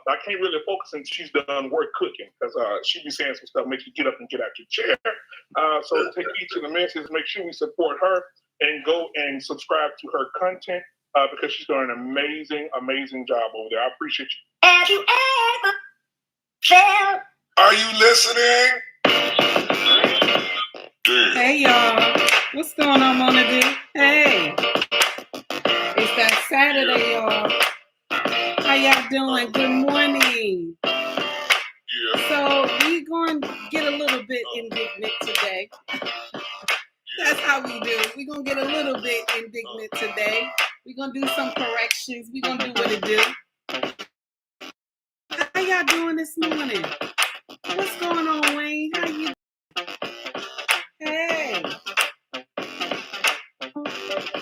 I can't really focus until she's done work cooking because she be saying some stuff make you get up and get out your chair. So take heed to the message. Make sure we support her and go and subscribe to her content because she's doing an amazing, amazing job over there. I appreciate you. Have you ever felt? Are you listening? Damn. Hey y'all, what's going on, Mona D? Hey, it's that Saturday, y'all. How y'all doing? Good morning. Yeah. So we going to get a little bit indignant today. That's how we do. We're going to get a little bit indignant today. We're going to do some corrections. We're going to do what it do. How y'all doing this morning? What's going on, Wayne? How you? Hey.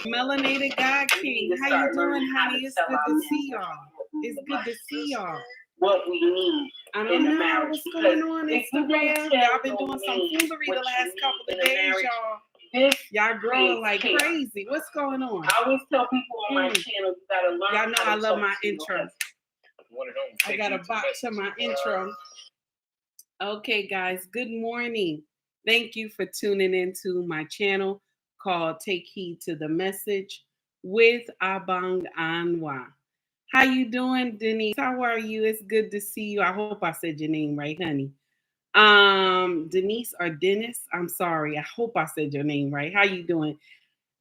Melanated God King. How you doing, honey? It's good to see y'all. It's good to see y'all. What we need. I don't know what's going on Instagram. Y'all been doing some foolery the last couple of days, y'all. Y'all growing like crazy. What's going on? I always tell people on my channel, you gotta learn. Y'all know I love my intro. I got a box to my intro. Okay, guys. Good morning. Thank you for tuning into my channel called Take Heed to the Message with Abang Anwa. How you doing, Denise? How are you? It's good to see you. I hope I said your name right, honey. Denise or Dennis? I'm sorry. I hope I said your name right. How you doing?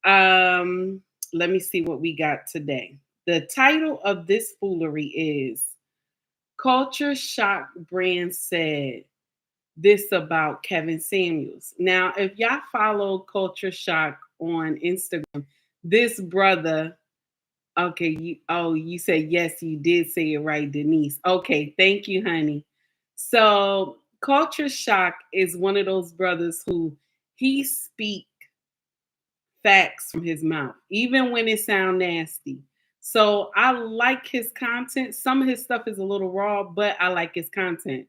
Let me see what we got today. The title of this foolery is Culture Shock Brand said this about Kevin Samuels. Now, if y'all follow Culture Shock on Instagram, this brother, okay, you said yes, you did say it right, Denise. Okay, thank you, honey. So Culture Shock is one of those brothers who he speak facts from his mouth, even when it sound nasty. So I like his content. Some of his stuff is a little raw, but I like his content.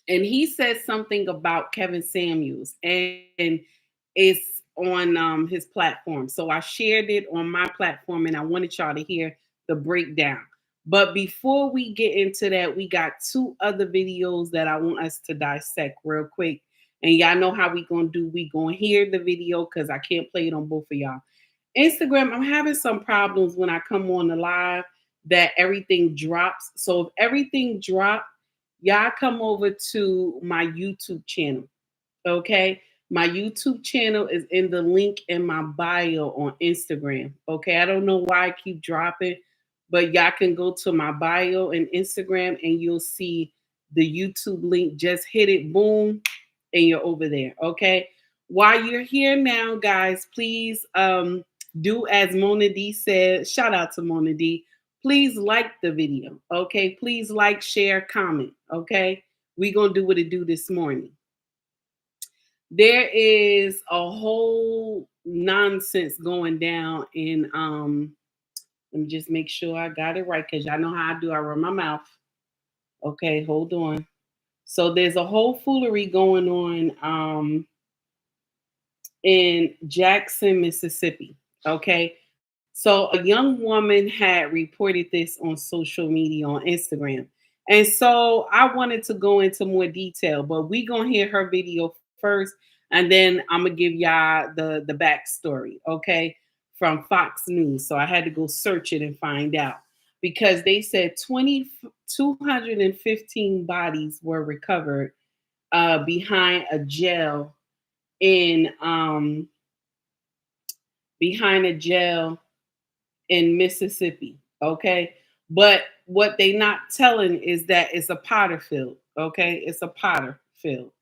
And he said something about Kevin Samuels, and it's on his platform. So I shared it on my platform, and I wanted y'all to hear the breakdown. But before we get into that, we got two other videos that I want us to dissect real quick. And y'all know how we gonna do. We gonna hear the video because I can't play it on both of y'all. Instagram, I'm having some problems when I come on the live that everything drops. So if everything drops, y'all come over to my YouTube channel, okay? My YouTube channel is in the link in my bio on Instagram, okay? I don't know why I keep dropping, but y'all can go to my bio and Instagram and you'll see the YouTube link. Just hit it, boom, and you're over there, okay? While you're here now, guys, please do as Mona D said. Shout out to Mona D. Please like the video, okay? Please like, share, comment, okay? We're going to do what it do this morning. There is a whole nonsense going down in, let me just make sure I got it right because y'all know how I do. I run my mouth. Okay, hold on. So there's a whole foolery going on in Jackson, Mississippi, okay? So a young woman had reported this on social media, on Instagram. And so I wanted to go into more detail, but we're going to hear her video first, and then I'm going to give y'all the backstory, okay, from Fox News. So I had to go search it and find out because they said 215 bodies were recovered behind a jail in Mississippi, okay? But what they not telling is that it's a potter field, okay? It's a potter field.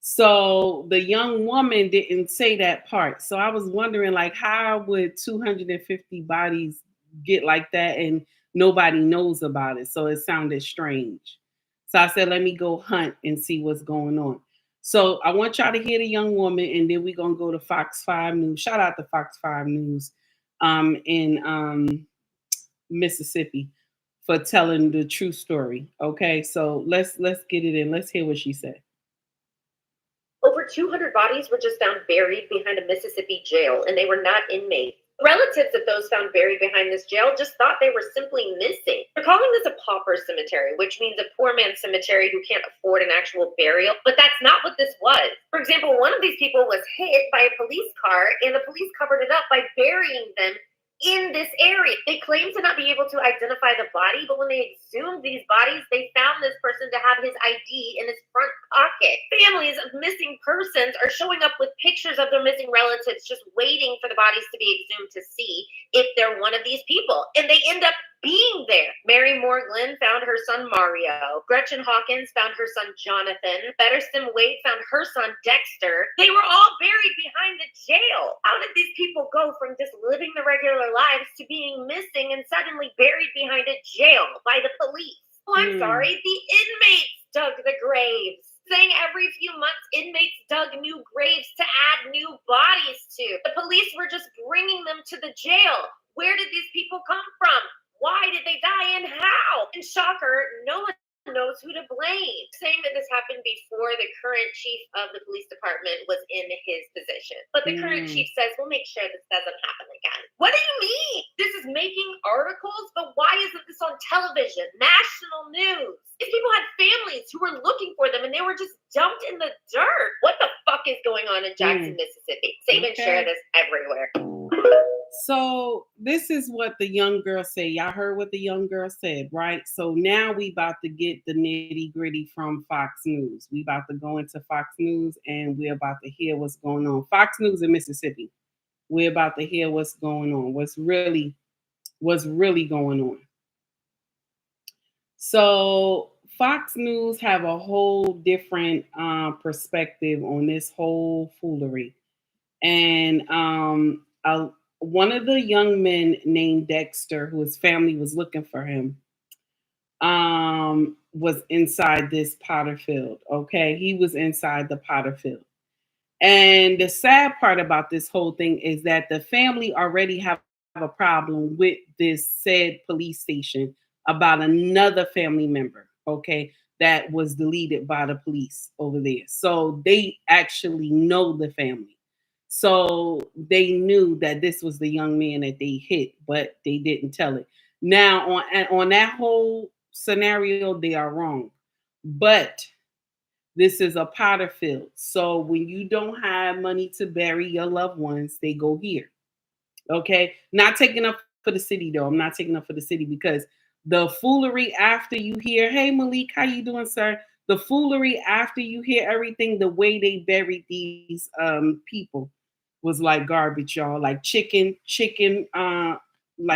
So the young woman didn't say that part. So I was wondering, like, how would 250 bodies get like that and nobody knows about it? So it sounded strange. So I said, let me go hunt and see what's going on. So I want y'all to hear the young woman, and then we're going to go to Fox 5 News. Shout out to Fox 5 News in Mississippi for telling the true story. Okay, so let's get it in. Let's hear what she said. Over 200 bodies were just found buried behind a Mississippi jail, and they were not inmates. Relatives of those found buried behind this jail just thought they were simply missing. They're calling this a pauper cemetery, which means a poor man's cemetery who can't afford an actual burial, but that's not what this was. For example, one of these people was hit by a police car, and the police covered it up by burying them in this area. They claimed to not be able to identify the body, but when they exhumed these bodies, they found this person to have his ID in his front pocket. Families of missing persons are showing up with pictures of their missing relatives, just waiting for the bodies to be exhumed to see if they're one of these people. And they end up being there. Mary Morgan found her son Mario. Gretchen Hawkins found her son Jonathan. Betterston Wade found her son Dexter. They were all buried behind the jail. How did these people go from just living the regular lives to being missing and suddenly buried behind a jail by the police? Oh, I'm sorry, the inmates dug the graves. Saying every few months inmates dug new graves to add new bodies to. The police were just bringing them to the jail. Where did these people come from? Why did they die and how? And shocker, no one knows who to blame. Saying that this happened before the current chief of the police department was in his position. But the current chief says, we'll make sure this doesn't happen again. What do you mean? This is making articles, but why isn't this on television? National news. These people had families who were looking for them and they were just dumped in the dirt. What the fuck is going on in Jackson, Mississippi? Save and share this everywhere. So this is what the young girl said. Y'all heard what the young girl said, right? So now we about to get the nitty gritty from Fox News. We about to go into Fox News and we're about to hear what's going on. Fox News in Mississippi. We're about to hear what's going on. What's really going on. So Fox News have a whole different perspective on this whole foolery. And one of the young men named Dexter, whose family was looking for him, was inside this Potter field. Okay, he was inside the Potter field. And the sad part about this whole thing is that the family already have a problem with this said police station about another family member, okay, that was deleted by the police over there. So they actually know the family. So they knew that this was the young man that they hit, but they didn't tell it. Now, on that whole scenario, they are wrong. But this is a Potter field. So when you don't have money to bury your loved ones, they go here. Okay? Not taking up for the city, though. I'm not taking up for the city because the foolery after you hear, hey, Malik, how you doing, sir? The foolery after you hear everything, the way they buried these people was like garbage, y'all. Like chicken, I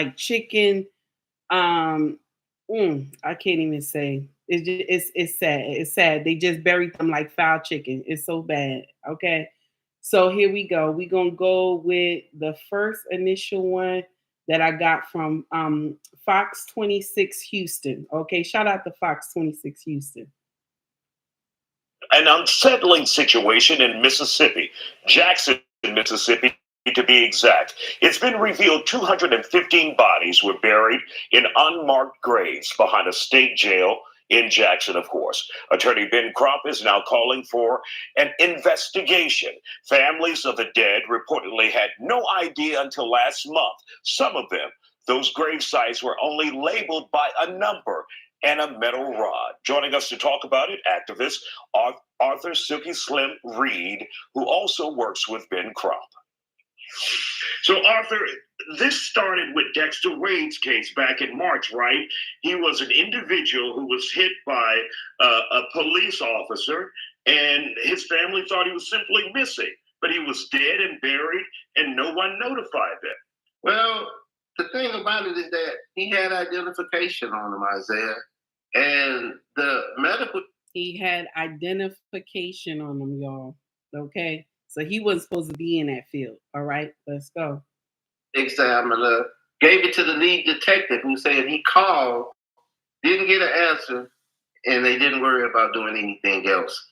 can't even say. It's sad. It's sad. They just buried them like foul chicken. It's so bad. Okay. So here we go. We're gonna go with the first initial one that I got from Fox 26 Houston. Okay, shout out to Fox 26 Houston. An unsettling situation in Mississippi, Jackson, Mississippi, to be exact. It's been revealed 215 bodies were buried in unmarked graves behind a state jail in Jackson, of course. Attorney Ben Crump is now calling for an investigation. Families of the dead reportedly had no idea until last month. Some of them, those grave sites were only labeled by a number and a metal rod. Joining us to talk about it, activist Arthur Silky Slim Reed, who also works with Ben Crump. So, Arthur, this started with Dexter Wade's case back in March, right? He was an individual who was hit by a police officer, and his family thought he was simply missing, but he was dead and buried, and no one notified them. Well, the thing about it is that he had identification on him, Isaiah, and the medical... He had identification on him, y'all, okay? So he wasn't supposed to be in that field. All right, let's go. Examiner gave it to the lead detective who said he called, didn't get an answer, and they didn't worry about doing anything else.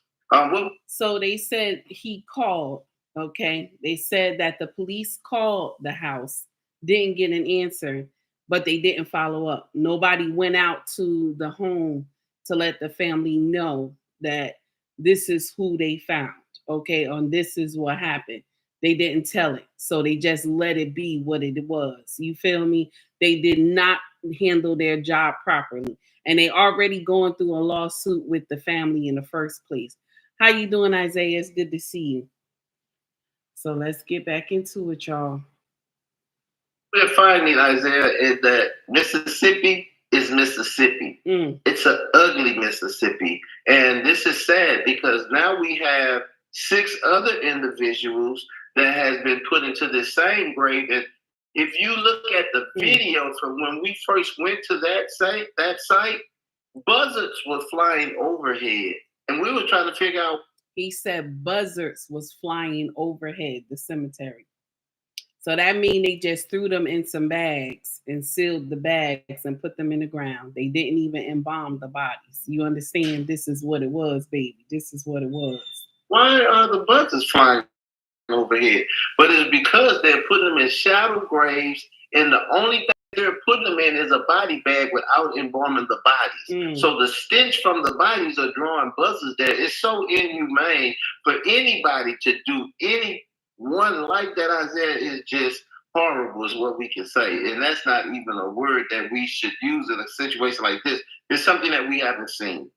So they said he called, okay? They said that the police called the house, didn't get an answer, but they didn't follow up. Nobody went out to the home to let the family know that this is who they found. Okay, this is what happened. They didn't tell it. So they just let it be what it was. You feel me? They did not handle their job properly. And they already going through a lawsuit with the family in the first place. How you doing, Isaiah? It's good to see you. So let's get back into it, y'all. We're finding, Isaiah, is that Mississippi is Mississippi. It's an ugly Mississippi. And this is sad because now we have 6 other individuals that has been put into the same grave. And if you look at the video from when we first went to that site, buzzards were flying overhead. And we were trying to figure out. He said buzzards was flying overhead the cemetery. So that means they just threw them in some bags and sealed the bags and put them in the ground. They didn't even embalm the bodies. You understand? This is what it was, baby. This is what it was. Why are the buzzards flying overhead? But it's because they're putting them in shallow graves, and the only thing they're putting them in is a body bag without embalming the bodies. So the stench from the bodies are drawing buzzards there. It's so inhumane for anybody to do one like that, Isaiah, is just horrible is what we can say. And that's not even a word that we should use in a situation like this. It's something that we haven't seen.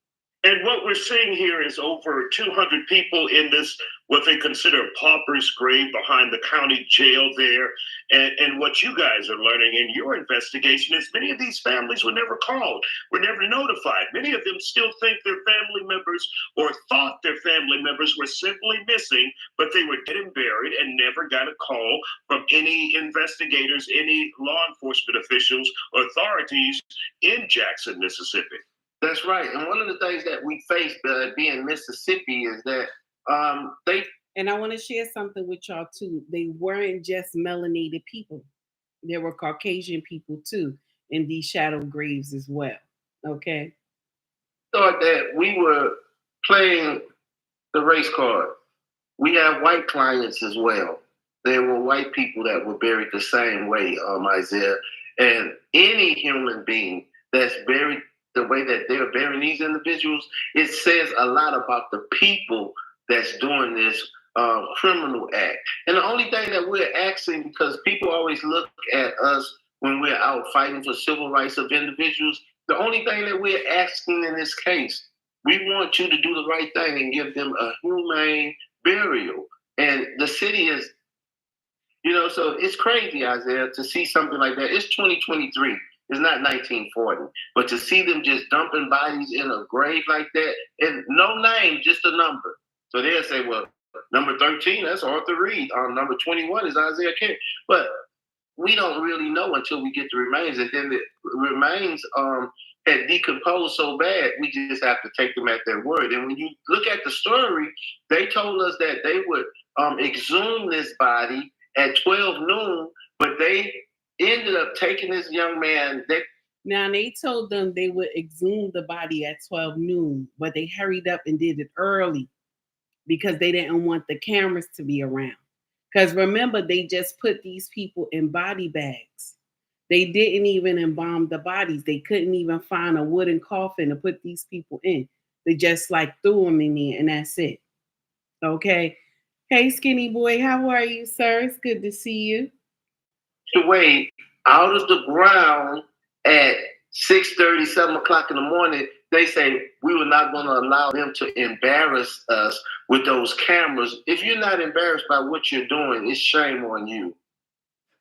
And what we're seeing here is over 200 people in this, what they consider a pauper's grave behind the county jail there. And what you guys are learning in your investigation is many of these families were never called, were never notified. Many of them still think their family members or thought their family members were simply missing, but they were dead and buried and never got a call from any investigators, any law enforcement officials or authorities in Jackson, Mississippi. That's right. And one of the things that we face being Mississippi is that and I want to share something with y'all too. They weren't just melanated people. There were Caucasian people too in these shadow graves as well. Okay. Thought that we were playing the race card. We have white clients as well. There were white people that were buried the same way, Isaiah. And any human being that's buried the way that they're burying these individuals, it says a lot about the people that's doing this criminal act. And the only thing that we're asking, because people always look at us when we're out fighting for civil rights of individuals, the only thing that we're asking in this case, we want you to do the right thing and give them a humane burial. And the city is, so it's crazy, Isaiah, to see something like that. It's 2023. It's not 1940, but to see them just dumping bodies in a grave like that, and no name, just a number. So they'll say, well, number 13, that's Arthur Reed. Number 21 is Isaiah King. But we don't really know until we get the remains. And then the remains had decomposed so bad, we just have to take them at their word. And when you look at the story, they told us that they would exhume this body at 12 noon, but they ended up taking this young man. Now, they told them they would exhume the body at 12 noon, but they hurried up and did it early because they didn't want the cameras to be around. Because remember, they just put these people in body bags. They didn't even embalm the bodies. They couldn't even find a wooden coffin to put these people in. They just threw them in there and that's it. Okay. Hey, skinny boy, how are you, sir? It's good to see you. Away out of the ground at 6:30, 7 o'clock in the morning, they say we were not going to allow them to embarrass us with those cameras. If you're not embarrassed by what you're doing, it's shame on you.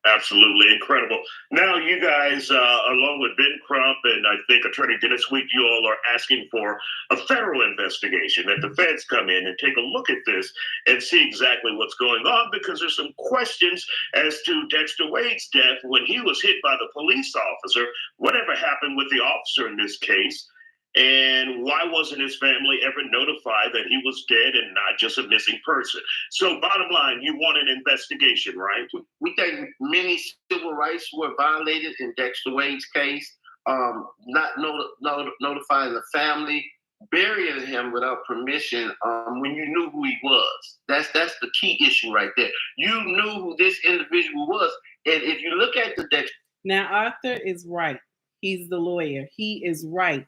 Absolutely incredible. Now, you guys, along with Ben Crump and I think Attorney Dennis Week, you all are asking for a federal investigation, that the feds come in and take a look at this and see exactly what's going on, because there's some questions as to Dexter Wade's death when he was hit by the police officer. Whatever happened with the officer in this case? And why wasn't his family ever notified that he was dead and not just a missing person? So bottom line, you want an investigation, right? We think many civil rights were violated in Dexter Wade's case. Not notifying the family, burying him without permission when you knew who he was. That's the key issue right there. You knew who this individual was. And if you look at the Dexter... Now, Arthur is right. He's the lawyer. He is right.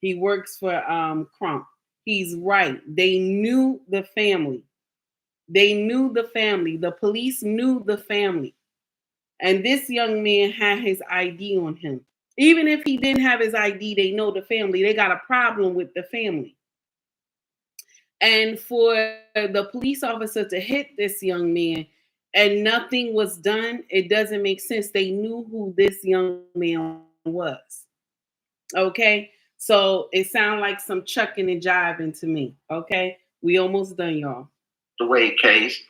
He works for Crump. He's right. They knew the family. They knew the family. The police knew the family. And this young man had his ID on him. Even if he didn't have his ID, they know the family. They got a problem with the family. And for the police officer to hit this young man and nothing was done, it doesn't make sense. They knew who this young man was. Okay? So it sounds like some chucking and jiving to me. Okay? We almost done, y'all. The Wade case.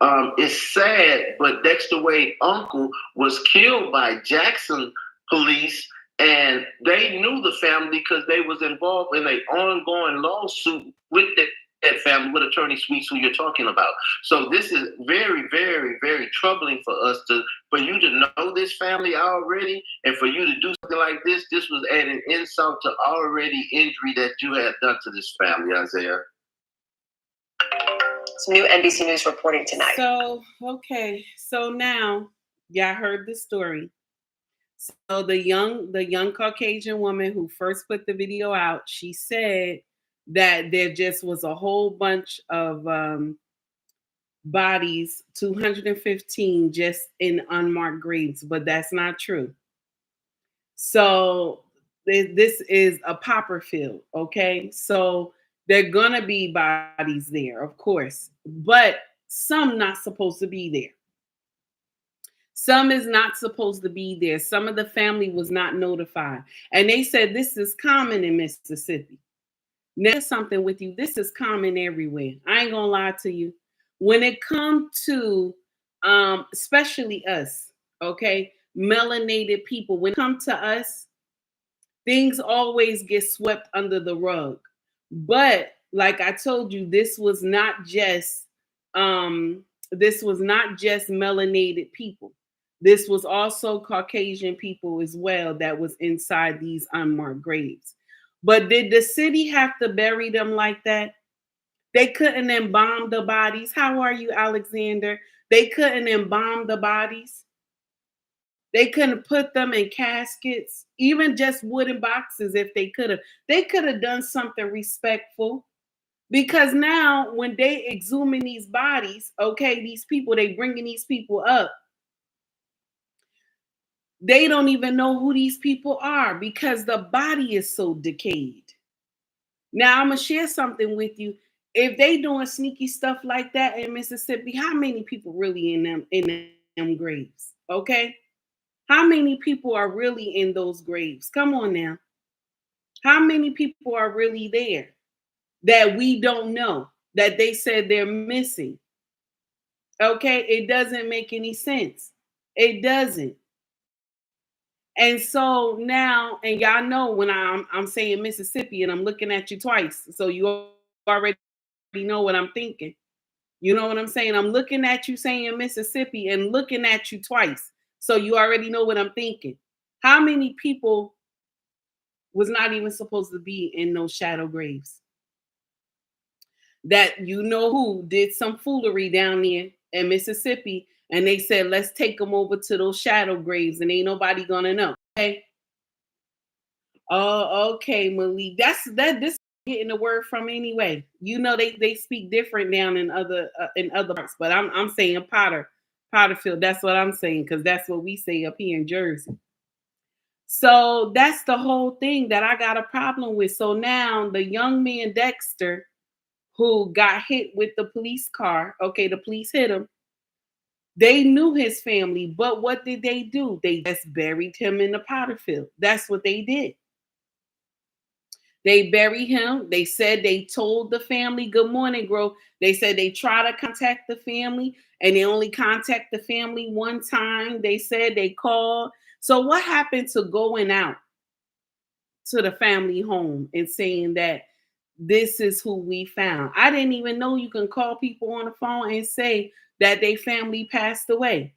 It's sad, but Dexter Wade's uncle was killed by Jackson police, and they knew the family because they was involved in an ongoing lawsuit with that family, with Attorney Sweets, who you're talking about. So this is very, very, very troubling for us for you to know this family already, and for you to do something like this. This was adding insult to already injury that you had done to this family, Isaiah. Some new NBC News reporting tonight. So, okay. So now, y'all heard the story. So the young Caucasian woman who first put the video out, she said that there just was a whole bunch of bodies, 215 just in unmarked graves, but that's not true. So this is a popper field, okay? So there are gonna be bodies there, of course, but some not supposed to be there. Some is not supposed to be there. Some of the family was not notified. And they said this is common in Mississippi. Now, there's something with you. This is common everywhere. I ain't gonna lie to you. When it comes to, especially us, okay, melanated people, when it comes to us, things always get swept under the rug. But like I told you, this was not just melanated people. This was also Caucasian people as well that was inside these unmarked graves. But did the city have to bury them like that? They couldn't embalm the bodies. How are you, Alexander? They couldn't embalm the bodies. They couldn't put them in caskets, even just wooden boxes if they could have. They could have done something respectful. Because now when they exhuming these bodies, okay, these people, they bringing these people up. They don't even know who these people are because the body is so decayed. Now I'm gonna share something with you. If they doing sneaky stuff like that in Mississippi, how many people really in them graves? Okay, how many people are really in those graves? Come on now, how many people are really there that we don't know, that they said they're missing? Okay, it doesn't make any sense. It doesn't. And so now, and y'all know when I'm saying Mississippi and I'm looking at you twice, so you already know what I'm thinking. You know what I'm saying? I'm looking at you saying Mississippi and looking at you twice, so you already know what I'm thinking. How many people was not even supposed to be in those shadow graves? That you know who did some foolery down there in Mississippi, and they said, let's take them over to those shadow graves, and ain't nobody gonna know. Okay. Oh, okay, Malik. This is getting the word from anyway. You know they speak different down in other parts, but I'm saying Potterfield. That's what I'm saying, because that's what we say up here in Jersey. So that's the whole thing that I got a problem with. So now the young man Dexter, who got hit with the police car, okay, the police hit him. They knew his family, but what did they do? They just buried him in the Potterfield. That's what they did. They buried him. They said they told the family, good morning, Grove. They said they try to contact the family, and they only contact the family one time. They said they called. So what happened to going out to the family home and saying that this is who we found? I didn't even know you can call people on the phone and say that their family passed away.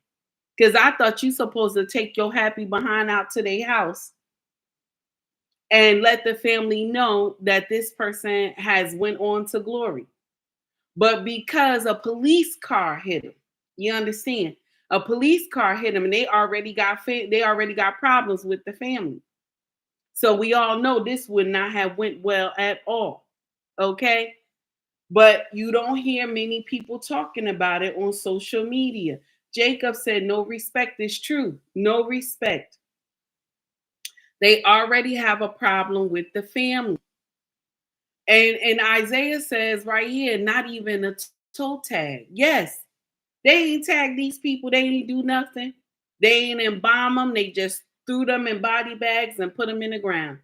Because I thought you supposed to take your happy behind out to their house and let the family know that this person has went on to glory. But because a police car hit him, you understand? A police car hit him, and they already got problems with the family. So we all know this would not have went well at all. Okay? But you don't hear many people talking about it on social media. Jacob said, no respect is true. No respect. They already have a problem with the family. And Isaiah says right here, not even a toe tag. Yes, they ain't tagged these people. They ain't do nothing. They ain't embalm them. They just threw them in body bags and put them in the ground.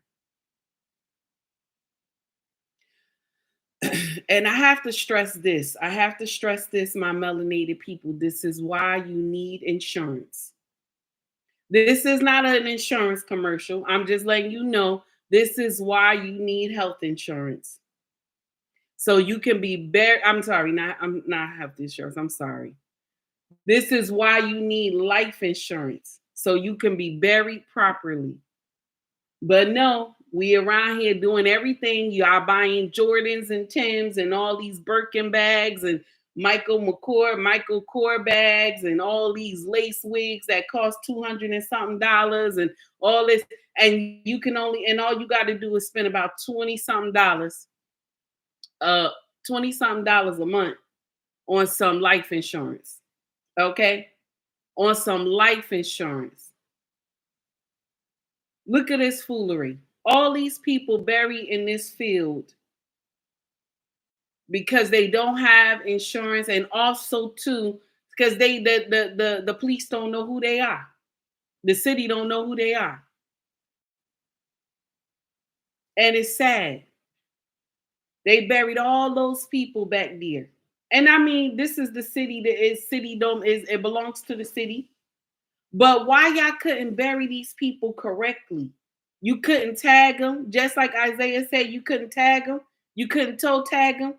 And I have to stress this. I have to stress this, my melanated people. This is why you need insurance. This is not an insurance commercial. I'm just letting you know this is why you need health insurance. So you can be buried. I'm sorry, I'm not health insurance. I'm sorry. This is why you need life insurance. So you can be buried properly. But no, we around here doing everything. Y'all buying Jordans and Tims and all these Birkin bags and Michael Kors bags and all these lace wigs that cost $200 and something and all this. And you can only, and all you got to do is spend about $20 something a month on some life insurance. Okay? On some life insurance. Look at this foolery. All these people buried in this field because they don't have insurance, and also too because the police don't know who they are. The city don't know who they are. And it's sad. They buried all those people back there. And I mean, this is the city that is city dome it belongs to the city. But why y'all couldn't bury these people correctly? You couldn't tag them, just like Isaiah said. You couldn't tag them. You couldn't toe tag them.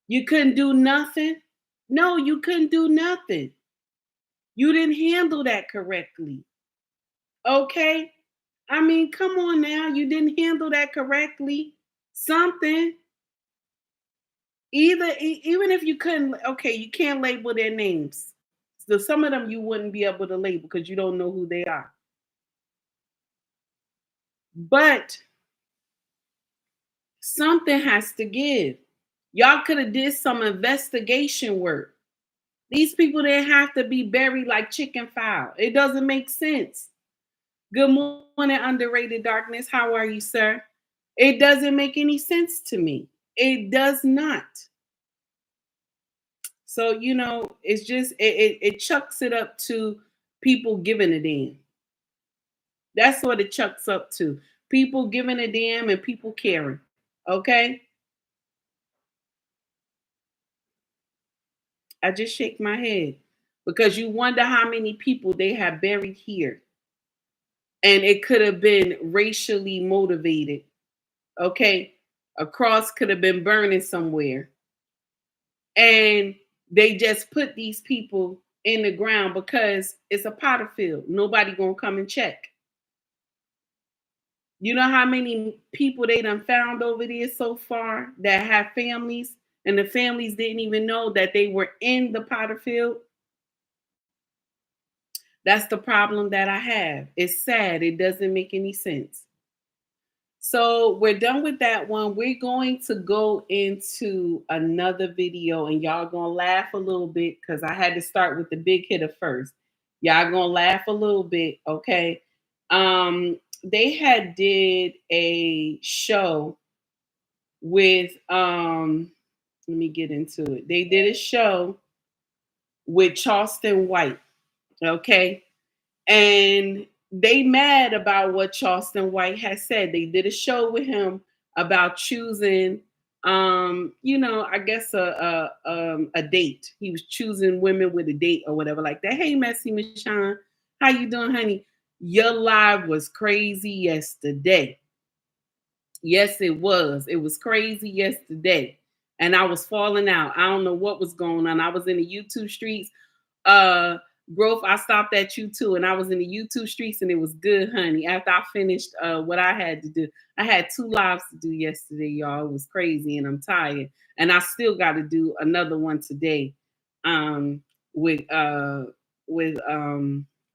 You couldn't do nothing. No, you couldn't do nothing. You didn't handle that correctly. Okay? I mean, come on now. You didn't handle that correctly. Something. Even if you couldn't, okay, you can't label their names. So some of them you wouldn't be able to label because you don't know who they are. But something has to give. Y'all could have did some investigation work. These people didn't have to be buried like chicken fowl. It doesn't make sense. Good morning, underrated darkness. How are you, sir? It doesn't make any sense to me. It does not. So, you know, it's just, it chucks it up to people giving a damn. That's what it chucks up to. People giving a damn and people caring. Okay? I just shake my head because you wonder how many people they have buried here. And it could have been racially motivated. Okay? A cross could have been burning somewhere. And they just put these people in the ground because it's a potter field. Nobody gonna come and check. You know how many people they done found over there so far that have families, and the families didn't even know that they were in the potter field? That's the problem that I have. It's sad. It doesn't make any sense. So we're done with that one. We're going to go into another video, and y'all gonna laugh a little bit because I had to start with the big hitter first. Y'all gonna laugh a little bit, okay? They had did a show with let me get into it. They did a show with Charleston White, okay? And they mad about what Charleston White has said. They did a show with him about choosing, you know, I guess a date. He was choosing women with a date or whatever like that. Hey, Messy Michonne, how you doing, honey? Your live was crazy yesterday. Yes, it was. It was crazy yesterday. And I was falling out. I don't know what was going on. I was in the YouTube streets. Growth, I stopped at you too, and I was in the YouTube streets, and it was good, honey. After I finished what I had to do, I had 2 lives to do yesterday, y'all. It was crazy, and I'm tired, and I still got to do another one today, with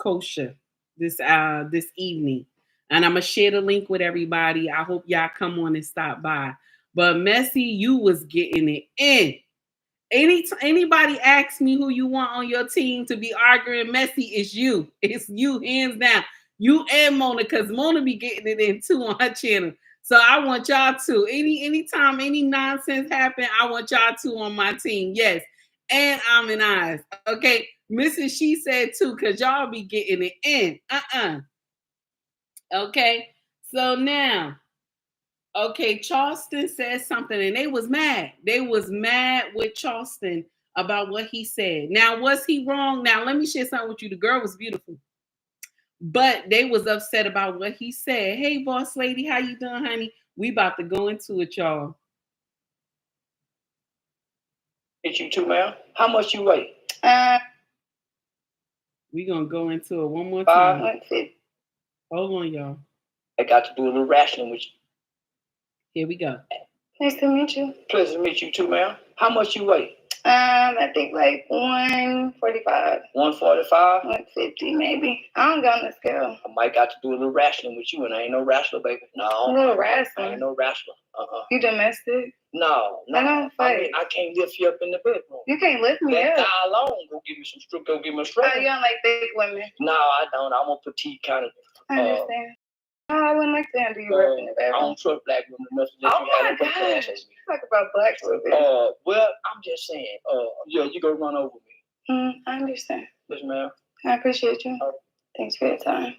Kosha this evening, and I'm gonna share the link with everybody. I hope y'all come on and stop by. But Messy, you was getting it in. Anybody asks me who you want on your team to be arguing Messy, it's you. It's you, hands down. You and Mona, because Mona be getting it in too on her channel. So I want y'all to. Anytime any nonsense happen, I want y'all to on my team. Yes. And I'm in eyes. Okay. Mrs. She said too, because y'all be getting it in. Okay. So now, okay, Charleston said something and they was mad. They was mad with Charleston about what he said. Now, was he wrong? Now, let me share something with you. The girl was beautiful. But they was upset about what he said. Hey, boss lady, how you doing, honey? We about to go into it, y'all. It's you too, ma'am. How much you weigh? We gonna go into it one more time. 550. Hold on, y'all. I got to do a little rationing with you. Here we go. Nice to meet you. Pleasure to meet you too, ma'am. How much you weigh? I think like 145. 145? 150 maybe. I don't go on the scale. I might got to do a little rationing with you, and I ain't no wrestler, baby. No. A little I wrestling. ain't no wrestler. You domestic? No. I don't fight. I mean, I can't lift you up in the bedroom. You can't lift me that up. guy alone, go give me some strip, go give me a struggle. Oh, you don't like thick women? No, I don't. I'm a petite kind of. I understand. I wouldn't like to handle you up in the I bedroom. don't trust black women enough to let Oh you my have a class gosh. as me. Talk about black women. Well, I'm just saying, yeah, you go run over me. I understand. Yes, ma'am. I appreciate you. Thanks for your time.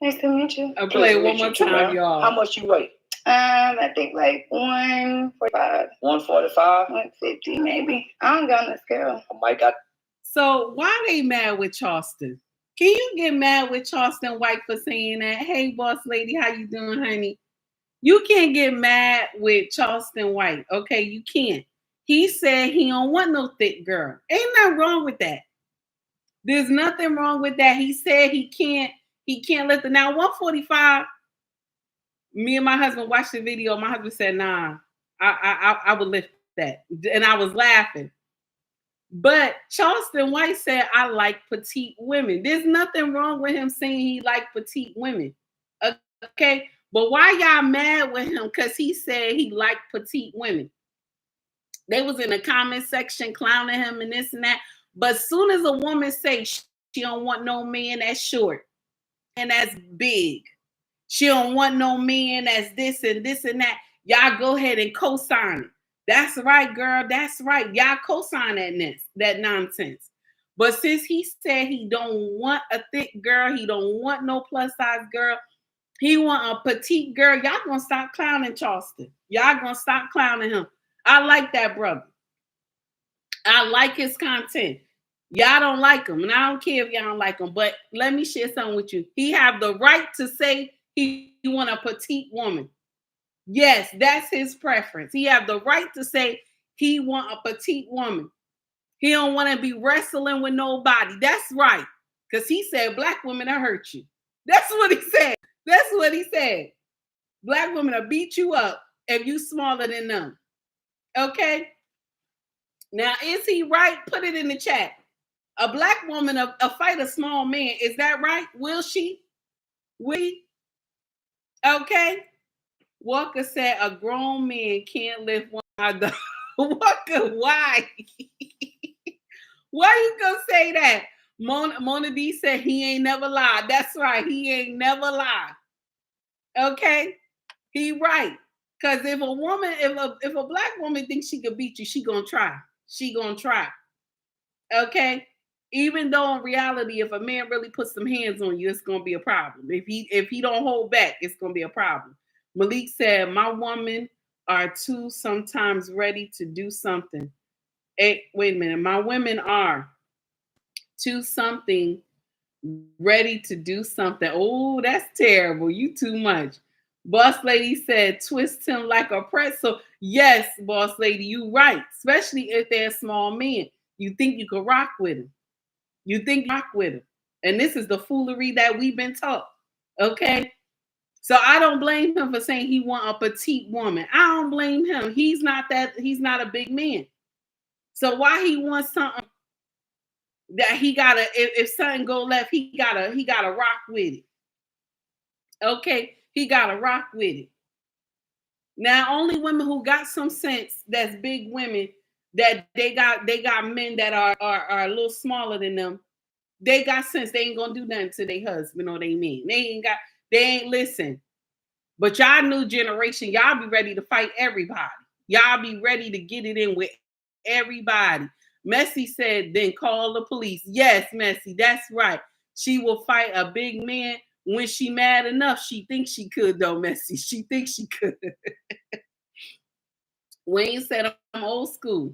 Nice to meet you. I'll play it one more time, y'all. How much you weigh? I think like 145. 145? 150 maybe. I don't go on the scale. I might got. So why they mad with Charleston? Can you get mad with Charleston White for saying that? Hey, boss lady, how you doing, honey? You can't get mad with Charleston White. Okay, you can't. He said he don't want no thick girl. Ain't nothing wrong with that. There's nothing wrong with that. He said he can't let the now 145. Me and my husband watched the video. My husband said, nah, I would lift that. And I was laughing. But Charleston White said, I like petite women. There's nothing wrong with him saying he like petite women. Okay? But why y'all mad with him? Because he said he liked petite women. They was in the comment section clowning him and this and that. But soon as a woman say she don't want no man that's short and that's big, she don't want no man that's this and that, y'all go ahead and co-sign it. That's right, girl. That's right. Y'all co-sign that nonsense. But since he said he don't want a thick girl, he don't want no plus size girl, he want a petite girl, y'all gonna stop clowning Charleston. Y'all gonna stop clowning him. I like that brother. I like his content. Y'all don't like him, and I don't care if y'all don't like him, but let me share something with you. He have the right to say he want a petite woman. Yes, that's his preference. He have the right to say he want a petite woman. He don't want to be wrestling with nobody. That's right. Because he said black women will hurt you. That's what he said. That's what he said. Black women will beat you up if you smaller than them. Okay? Now, is he right? Put it in the chat. A black woman fight a small man. Is that right? Will she? We? Okay? Walker said a grown man can't lift one another. Walker, why? Why you gonna say that? Mona D said he ain't never lied. That's right. He ain't never lied. Okay? He right. Because if a black woman thinks she could beat you, she gonna try. She gonna try. Okay? Even though in reality, if a man really puts some hands on you, it's gonna be a problem. If he don't hold back, it's gonna be a problem. Malik said, my women are too sometimes ready to do something. Hey, wait a minute. My women are too something ready to do something. Oh, that's terrible. You too much. Boss lady said, twist him like a pretzel. Yes, boss lady, you right. Especially if they're small men. You think you could rock with him. You think you rock with him. And this is the foolery that we've been taught. Okay? So I don't blame him for saying he want a petite woman. I don't blame him. He's not a big man. So why he wants something that he gotta, if something go left, he gotta rock with it. Okay, he gotta rock with it. Now, only women who got some sense, that's big women, that they got men that are a little smaller than them. They got sense. They ain't gonna do nothing to their husband or they mean. They ain't listen. But y'all new generation, y'all be ready to fight everybody. Y'all be ready to get it in with everybody. Messi said, then call the police. Yes, Messi, that's right. She will fight a big man when she mad enough. She thinks she could, though, Messi. She thinks she could. Wayne said, I'm old school.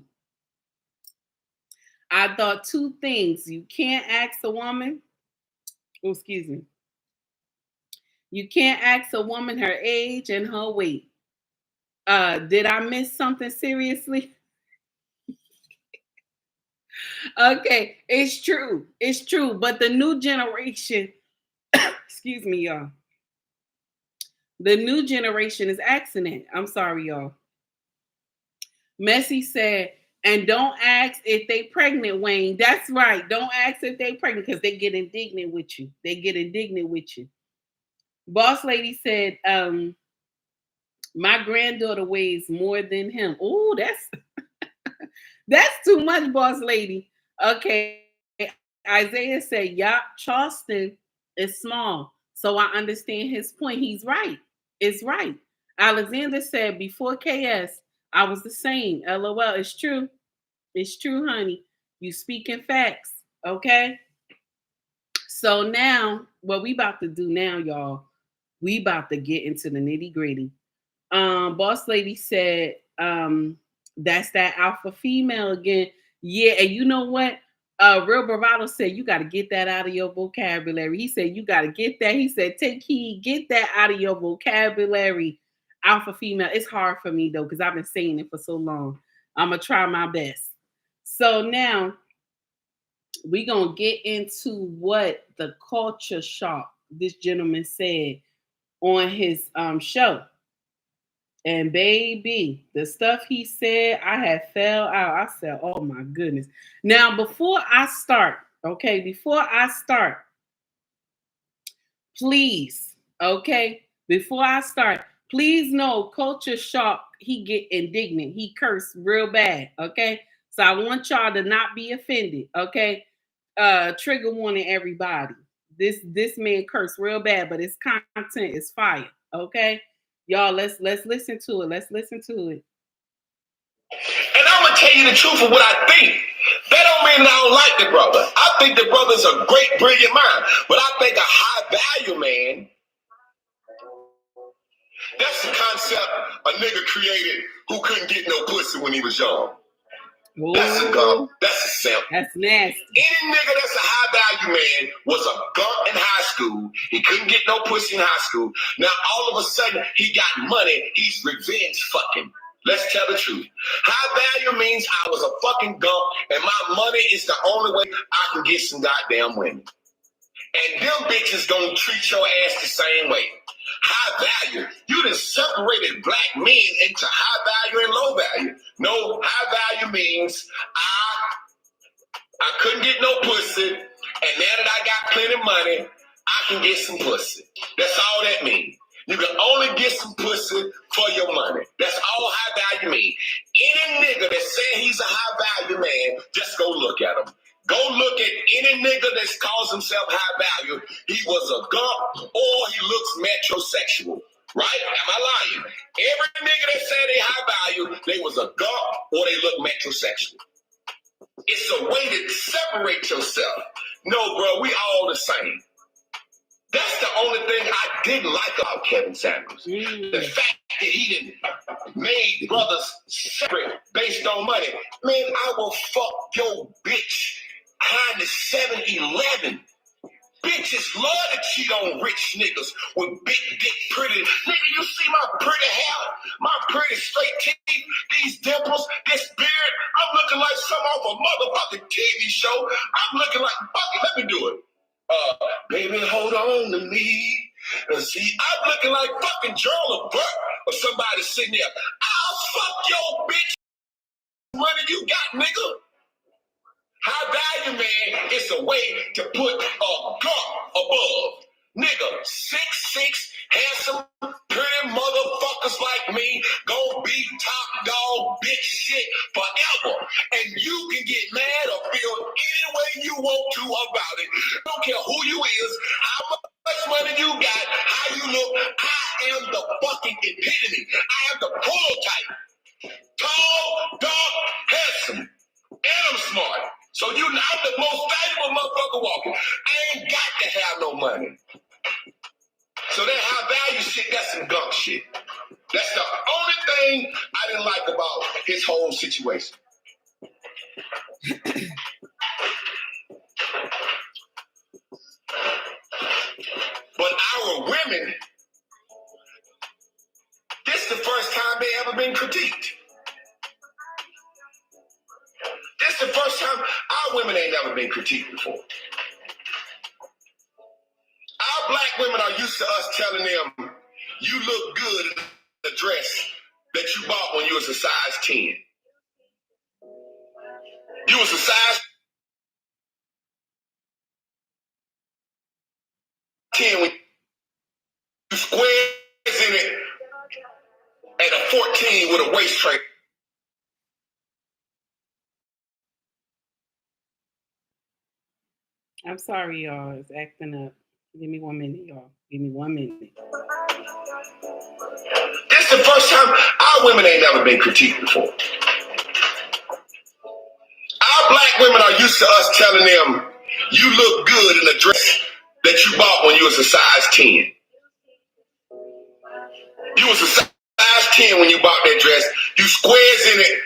I thought two things. You can't ask a woman. Oh, excuse me. You can't ask a woman her age and her weight. Did I miss something seriously? Okay, it's true. It's true. But the new generation, excuse me, y'all. The new generation is asking it. I'm sorry, y'all. Messi said, and don't ask if they pregnant, Wayne. That's right. Don't ask if they pregnant because they get indignant with you. They get indignant with you. Boss lady said, my granddaughter weighs more than him. Oh, that's too much, boss lady. Okay. Isaiah said, yup, Charleston is small. So I understand his point. He's right. It's right. Alexander said, before KS, I was the same. LOL. It's true. It's true, honey. You speaking facts. Okay. So now, what we about to do now, y'all, we about to get into the nitty gritty. Boss lady said, that's that alpha female again. Yeah, and you know what? Real Bravado said, you got to get that out of your vocabulary. He said, you got to get that. He said, take heed, get that out of your vocabulary. Alpha female. It's hard for me, though, because I've been saying it for so long. I'm going to try my best. So now we're going to get into what the culture shock this gentleman said on his show. And baby, the stuff he said, I had fell out. I said, oh my goodness. Now, before I start, please, please know culture shock, he get indignant. He cursed real bad, okay? So I want y'all to not be offended, okay? Trigger warning, everybody. This man cursed real bad, but his content is fire, okay? Y'all, let's listen to it. Let's listen to it. And I'm gonna tell you the truth of what I think. That don't mean I don't like the brother. I think the brother's a great, brilliant mind. But I think a high value man, that's the concept a nigga created who couldn't get no pussy when he was young. Ooh, that's a gump. That's a simp. That's nasty. Any nigga that's a high value man was a gump in high school. He couldn't get no pussy in high school. Now all of a sudden he got money. He's revenge fucking. Let's tell the truth. High value means I was a fucking gump and my money is the only way I can get some goddamn women. And them bitches gonna treat your ass the same way. High value. You done separated black men into high value and low value. No, high value means I couldn't get no pussy, and now that I got plenty of money, I can get some pussy. That's all that means. You can only get some pussy for your money. That's all high value means. Any nigga that say he's a high value man, just go look at him. Go look at any nigga that calls himself high value. He was a gump or he looks metrosexual. Right? Am I lying? Every nigga that said they high value, they was a gump or they look metrosexual. It's a way to separate yourself. No, bro, we all the same. That's the only thing I didn't like about Kevin Samuels. The fact that he didn't made brothers separate based on money. Man, I will fuck your bitch behind the 7-Eleven. Bitches love to cheat on rich niggas with big dick pretty. Nigga, you see my pretty hair, my pretty straight teeth, these dimples, this beard. I'm looking like some off a motherfucking TV show. I'm looking like, fuck it, let me do it. Baby, hold on to me. And see, I'm looking like fucking Gerald Burt or somebody sitting there. I'll fuck your bitch. Money you got, nigga. High value man is a way to put a gump above. Nigga, 6'6", Handsome, pretty motherfuckers like me gonna be top dog bitch shit forever. And you can get mad or feel any way you want to about it. Don't care who you is, how much money you got, how you look. I am the fucking epitome. I am the prototype. Tall, dark, handsome, and I'm smart. So I'm the most valuable motherfucker walking. I ain't got to have no money. So that high value shit, that's some gunk shit. That's the only thing I didn't like about his whole situation. But our women, this is the first time they ever been critiqued. This is the first time our women ain't never been critiqued before. Our black women are used to us telling them, you look good in the dress that you bought when you was a size 10. You was a size 10 when you squares in it at a 14 with a waist trainer. I'm sorry, y'all. It's acting up. Give me 1 minute, y'all. Give me 1 minute. This is the first time our women ain't never been critiqued before. Our black women are used to us telling them, you look good in the dress that you bought when you was a size 10. You was a size 10 when you bought that dress. You squares in it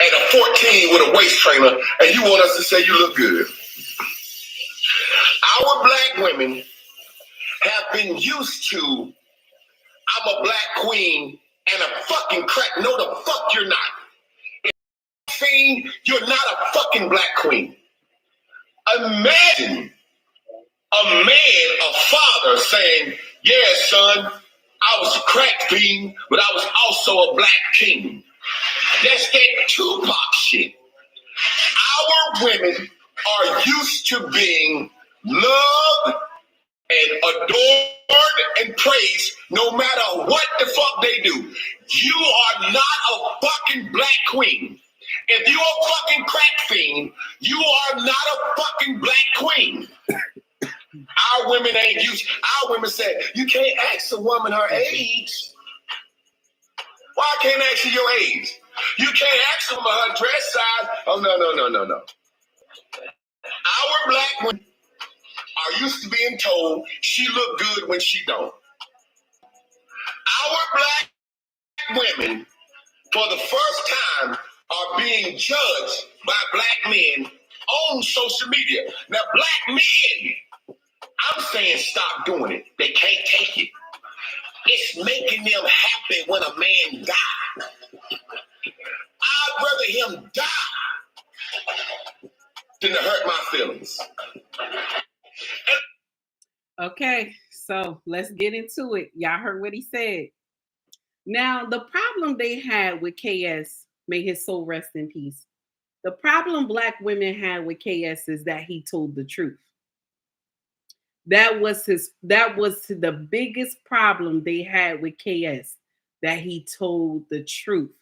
at a 14 with a waist trainer, and you want us to say you look good. Our black women have been used to, I'm a black queen and a fucking crack. No, the fuck you're not. You're not a fucking black queen. Imagine a man, a father saying, yeah, son, I was a crack fiend, but I was also a black king. That's that Tupac shit. Our women are used to being loved and adored and praised no matter what the fuck they do. You are not a fucking black queen. If you're a fucking crack fiend, you are not a fucking black queen. Our women ain't used. Our women say, you can't ask a woman her age. Why can't I ask you your age? You can't ask a woman her dress size. Oh, no. Our black women are used to being told she look good when she don't. Our black women, for the first time, are being judged by black men on social media. Now, black men, I'm saying stop doing it. They can't take it. It's making them happy when a man dies. I'd rather him die than to hurt my feelings. Okay, so let's get into it. Y'all heard what he said. Now, the problem they had with KS, may his soul rest in peace. The problem black women had with KS is that he told the truth. That was the biggest problem they had with KS, that he told the truth.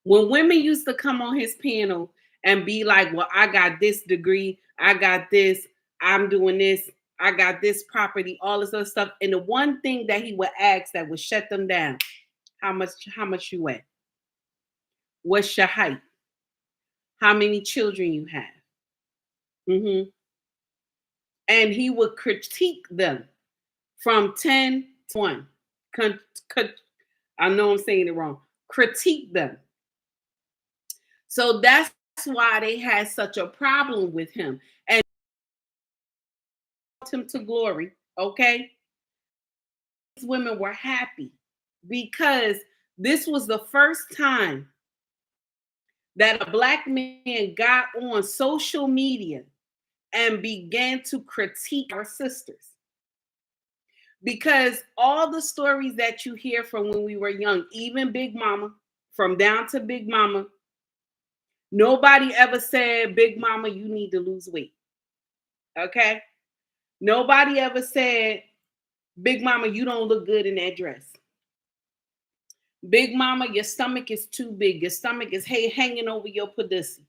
When women used to come on his panel and be like, well, I got this degree, I got this, I'm doing this, I got this property, all this other stuff. And the one thing that he would ask that would shut them down, how much you weigh? What's your height? How many children you have? Mm-hmm. And he would critique them from 10 to 1. I know I'm saying it wrong. Critique them. So that's why they had such a problem with him. And him to glory, okay? These women were happy because this was the first time that a black man got on social media and began to critique our sisters. Because all the stories that you hear from when we were young, even Big Mama, from down to Big Mama, nobody ever said, Big Mama, you need to lose weight. Okay? Nobody ever said, Big Mama, you don't look good in that dress. Big Mama, your stomach is too big. Your stomach is hanging over your pussy.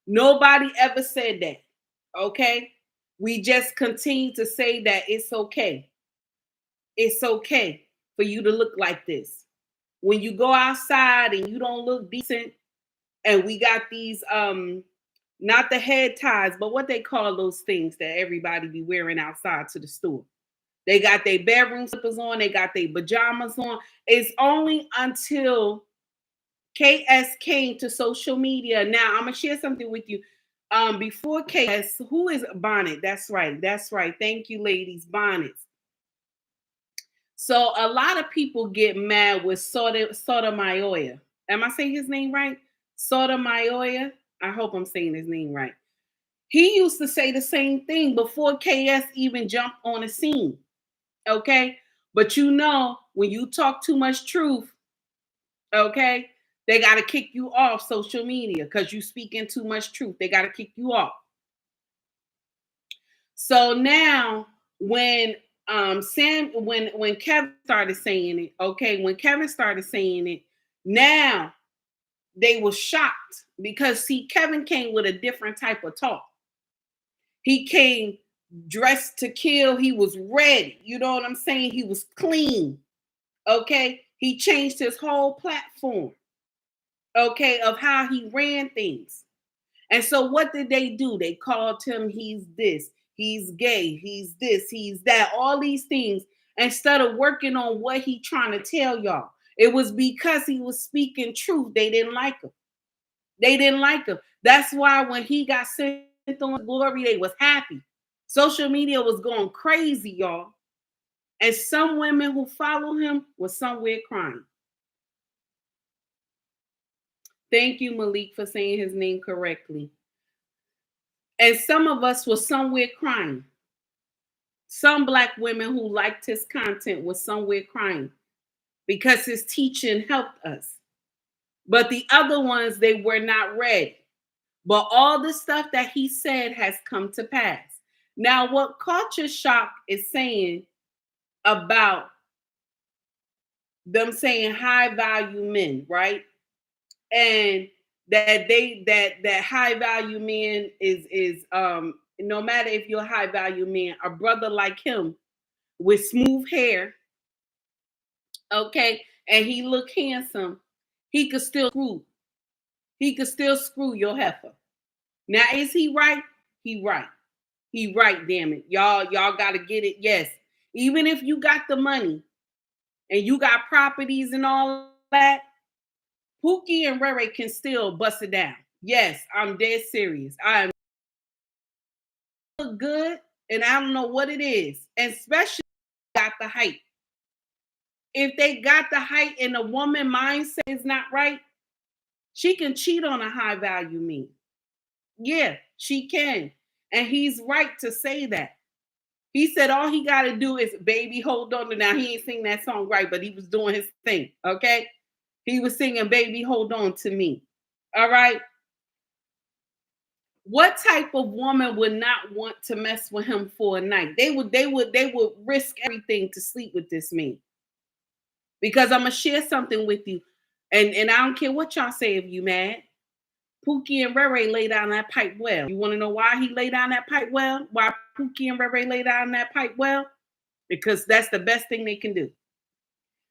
Nobody ever said that. Okay? We just continue to say that it's okay. It's okay for you to look like this. When you go outside and you don't look decent, and we got these not the head ties, but what they call those things that everybody be wearing outside to the store. They got their bedroom slippers on, they got their pajamas on. It's only until KS came to social media. Now I'm gonna share something with you. Before KS, who is Bonnet? That's right. Thank you, ladies. Bonnets. So a lot of people get mad with Sotomayor. Am I saying his name right? Sotomayor. I hope I'm saying his name right. He used to say the same thing before KS even jumped on the scene. Okay? But you know, when you talk too much truth, okay, they got to kick you off social media because you speaking too much truth. They got to kick you off. So now when when Kevin started saying it, okay, when Kevin started saying it, now they were shocked because see, Kevin came with a different type of talk. He came dressed to kill. He was ready. You know what I'm saying? He was clean. Okay. He changed his whole platform. Okay. Of how he ran things. And so what did they do? They called him, he's this, he's gay, he's this, he's that, all these things, instead of working on what he trying to tell y'all. It was because he was speaking truth. They didn't like him. They didn't like him. That's why when he got sent on glory, they was happy. Social media was going crazy, y'all. And some women who follow him were somewhere crying. Thank you, Malik, for saying his name correctly. And some of us were somewhere crying. Some Black women who liked his content were somewhere crying because his teaching helped us. But the other ones, they were not ready. But all the stuff that he said has come to pass. Now, what Culture Shock is saying about them saying high value men, right? And that high value man is no matter if you're a high value man, a brother like him with smooth hair, okay, and he look handsome, he could still screw your heifer. Now, is he right? He right. He right, damn it. Y'all gotta get it. Yes. Even if you got the money and you got properties and all that, Pookie and Ray Ray can still bust it down. Yes, I'm dead serious. I am look good, and I don't know what it is, and especially got the height. If they got the height and the woman mindset is not right, she can cheat on a high value man. Yeah, she can. And he's right to say that. He said all he got to do is baby hold on to. Now he ain't sing that song right, but he was doing his thing. Okay. He was singing baby hold on to me. All right. What type of woman would not want to mess with him for a night? They would risk everything to sleep with this man. Because I'm gonna share something with you. And I don't care what y'all say if you mad. Pookie and Ray Ray lay down that pipe well. You want to know why he lay down that pipe well? Why Pookie and Ray Ray lay down that pipe well? Because that's the best thing they can do.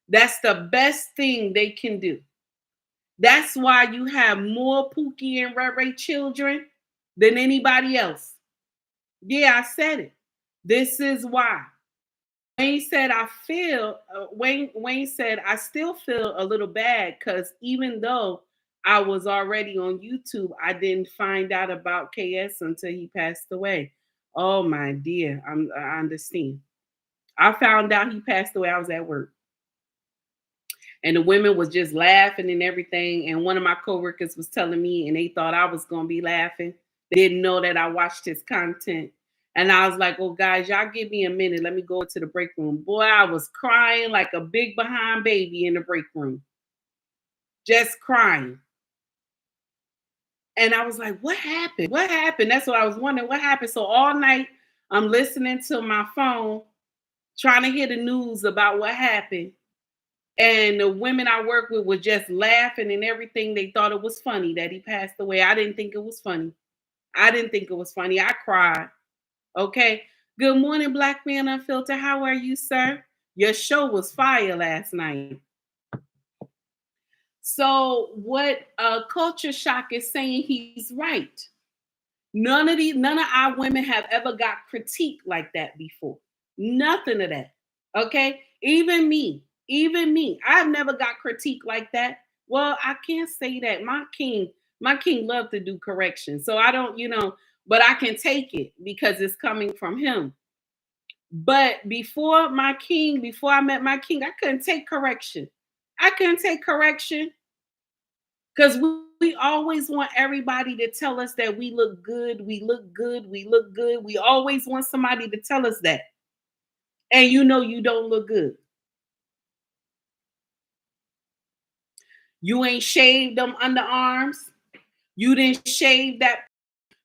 That's the best thing they can do. That's why you have more Pookie and Ray Ray children than anybody else. Yeah, I said it. This is why. Wayne said, Wayne said, I still feel a little bad because even though I was already on YouTube, I didn't find out about KS until he passed away. Oh, my dear. I understand. I found out he passed away. I was at work. And the women was just laughing and everything. And one of my coworkers was telling me, and they thought I was going to be laughing. They didn't know that I watched his content. And I was like, oh, guys, y'all give me a minute. Let me go to the break room. Boy, I was crying like a big behind baby in the break room. Just crying. And I was like, what happened? What happened? That's what I was wondering. What happened? So all night, I'm listening to my phone. trying to hear the news about what happened. And the women I work with were just laughing and everything. They thought it was funny that he passed away. I didn't think it was funny. I cried. Okay. Good morning, Black Man Unfiltered. How are you, sir? Your show was fire last night. So what Culture Shock is saying, he's right. None of our women have ever got critiqued like that before. Nothing of that. Okay. Even me. I've never got critiqued like that. Well, I can't say that. My king loved to do correction. So I don't, but I can take it because it's coming from him. But before I met my king, I couldn't take correction. Because we always want everybody to tell us that we look good. We always want somebody to tell us that. And you don't look good. You ain't shaved them underarms. You didn't shave that.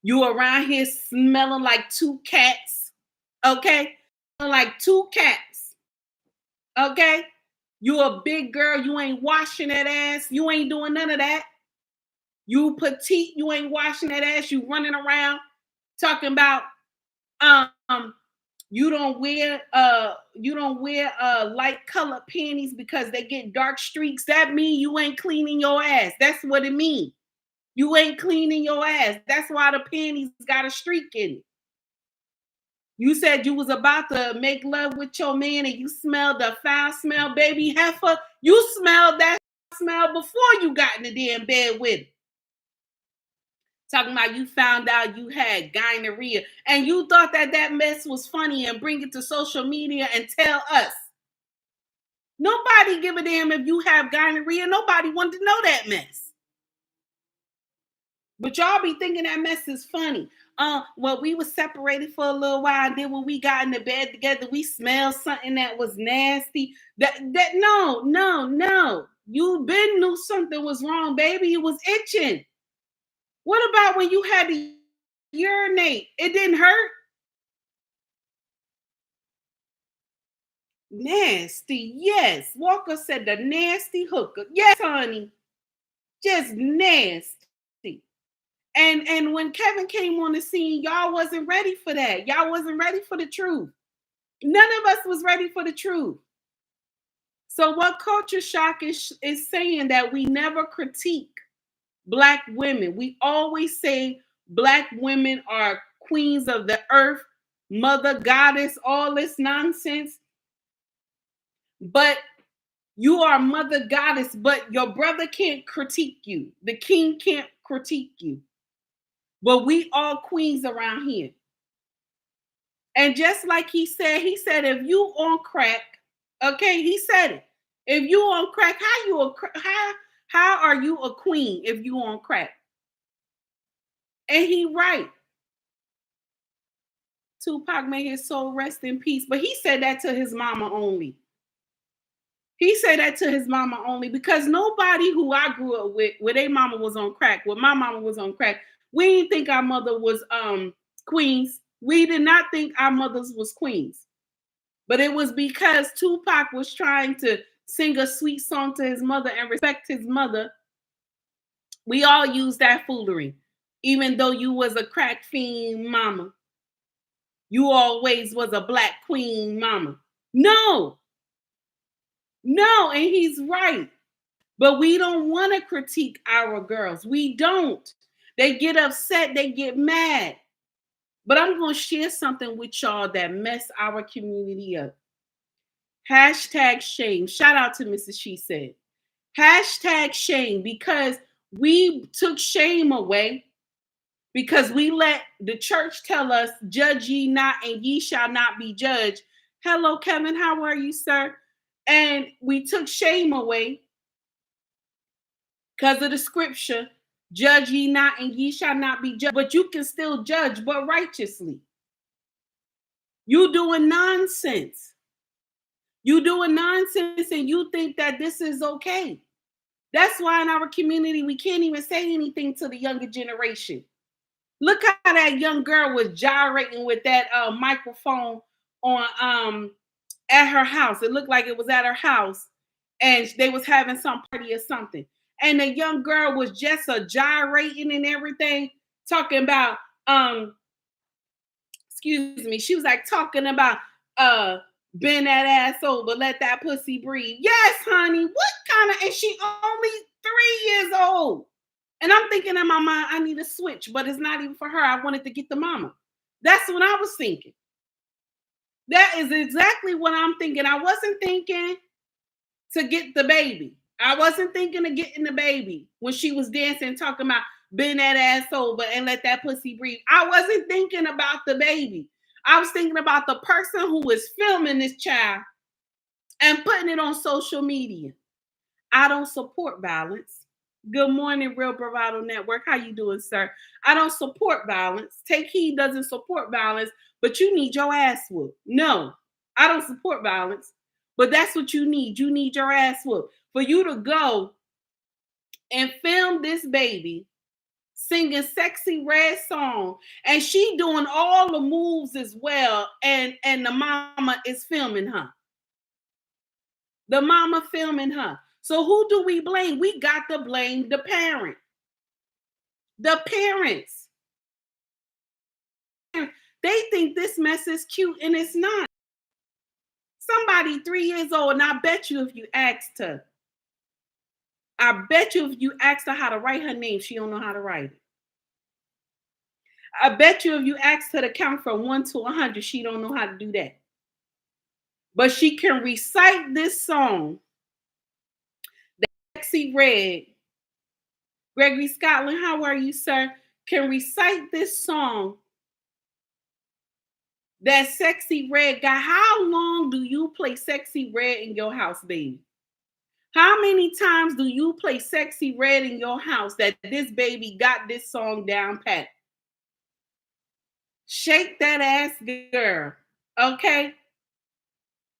You around here smelling like 2 cats. Okay? Like 2 cats. Okay? You a big girl. You ain't washing that ass. You ain't doing none of that. You petite. You ain't washing that ass. You running around talking about you don't wear light colored panties because they get dark streaks. That mean you ain't cleaning your ass. That's what it means. You ain't cleaning your ass. That's why the panties got a streak in it. You said you was about to make love with your man and you smelled the foul smell, baby heifer. You smelled that smell before you got in the damn bed with it. Talking about you found out you had gonorrhea and you thought that mess was funny and bring it to social media and tell us. Nobody give a damn if you have gonorrhea. Nobody wanted to know that mess. But y'all be thinking that mess is funny. Well, we were separated for a little while, and then when we got in the bed together, we smelled something that was nasty. No. You been knew something was wrong, baby. It was itching. What about when you had to urinate? It didn't hurt? Nasty, yes. Walker said the nasty hooker. Yes, honey. Just nasty. And when Kevin came on the scene, y'all wasn't ready for that. Y'all wasn't ready for the truth. None of us was ready for the truth. So what Culture Shock is saying that we never critique Black women. We always say Black women are queens of the earth, mother, goddess, all this nonsense. But you are mother goddess, but your brother can't critique you. The king can't critique you. But we all queens around here. And just like he said if you on crack, okay, he said it. If you on crack, how are you a queen if you on crack? And he right. Tupac may his soul rest in peace, but he said that to his mama only. He said that to his mama only because nobody who I grew up with, where their mama was on crack, where my mama was on crack, we didn't think our mother was queens. We did not think our mothers was queens. But it was because Tupac was trying to sing a sweet song to his mother and respect his mother. We all used that foolery. Even though you was a crack fiend mama. You always was a Black queen mama. No, and he's right. But we don't want to critique our girls. We don't. They get upset. They get mad. But I'm going to share something with y'all that mess our community up. Hashtag shame. Shout out to Mrs. She Said. Hashtag shame, because we took shame away because we let the church tell us, judge ye not and ye shall not be judged. Hello, Kevin. How are you, sir? And we took shame away because of the scripture, judge ye not and ye shall not be judged. But you can still judge, but righteously. You doing nonsense. You doing nonsense and you think that this is okay. That's why in our community, we can't even say anything to the younger generation. Look how that young girl was gyrating with that microphone on at her house. It looked like it was at her house, and they was having some party or something. And the young girl was just gyrating and everything, talking about, excuse me, she was like talking about bend that ass over, let that pussy breathe. Yes, honey. What kind of, and she only 3 years old. And I'm thinking in my mind, I need a switch, but it's not even for her. I wanted to get the mama. That's what I was thinking. That is exactly what I'm thinking. I wasn't thinking to get the baby. I wasn't thinking of getting the baby when she was dancing, talking about bend that ass over and let that pussy breathe. I wasn't thinking about the baby. I was thinking about the person who was filming this child and putting it on social media. I don't support violence. Good morning, Real Bravado Network. How you doing, sir? I don't support violence. Take Heed doesn't support violence, but you need your ass whooped. No, I don't support violence, but that's what you need. You need your ass whooped. For you to go and film this baby singing Sexy Red song, and she doing all the moves as well, and the mama is filming her. The mama filming her. So who do we blame? We got to blame the parent. The parents. They think this mess is cute, and it's not. Somebody 3 years old, and I bet you if you asked her, how to write her name, she don't know how to write it. I bet you if you asked her to count from 1 to 100, she don't know how to do that. But she can recite this song, Sexy Red. Gregory Scotland, how are you, sir? Can recite this song that Sexy Red got. How long do you play Sexy Red in your house, baby? How many times do you play Sexy Red in your house that this baby got this song down pat? Shake that ass, girl. Okay?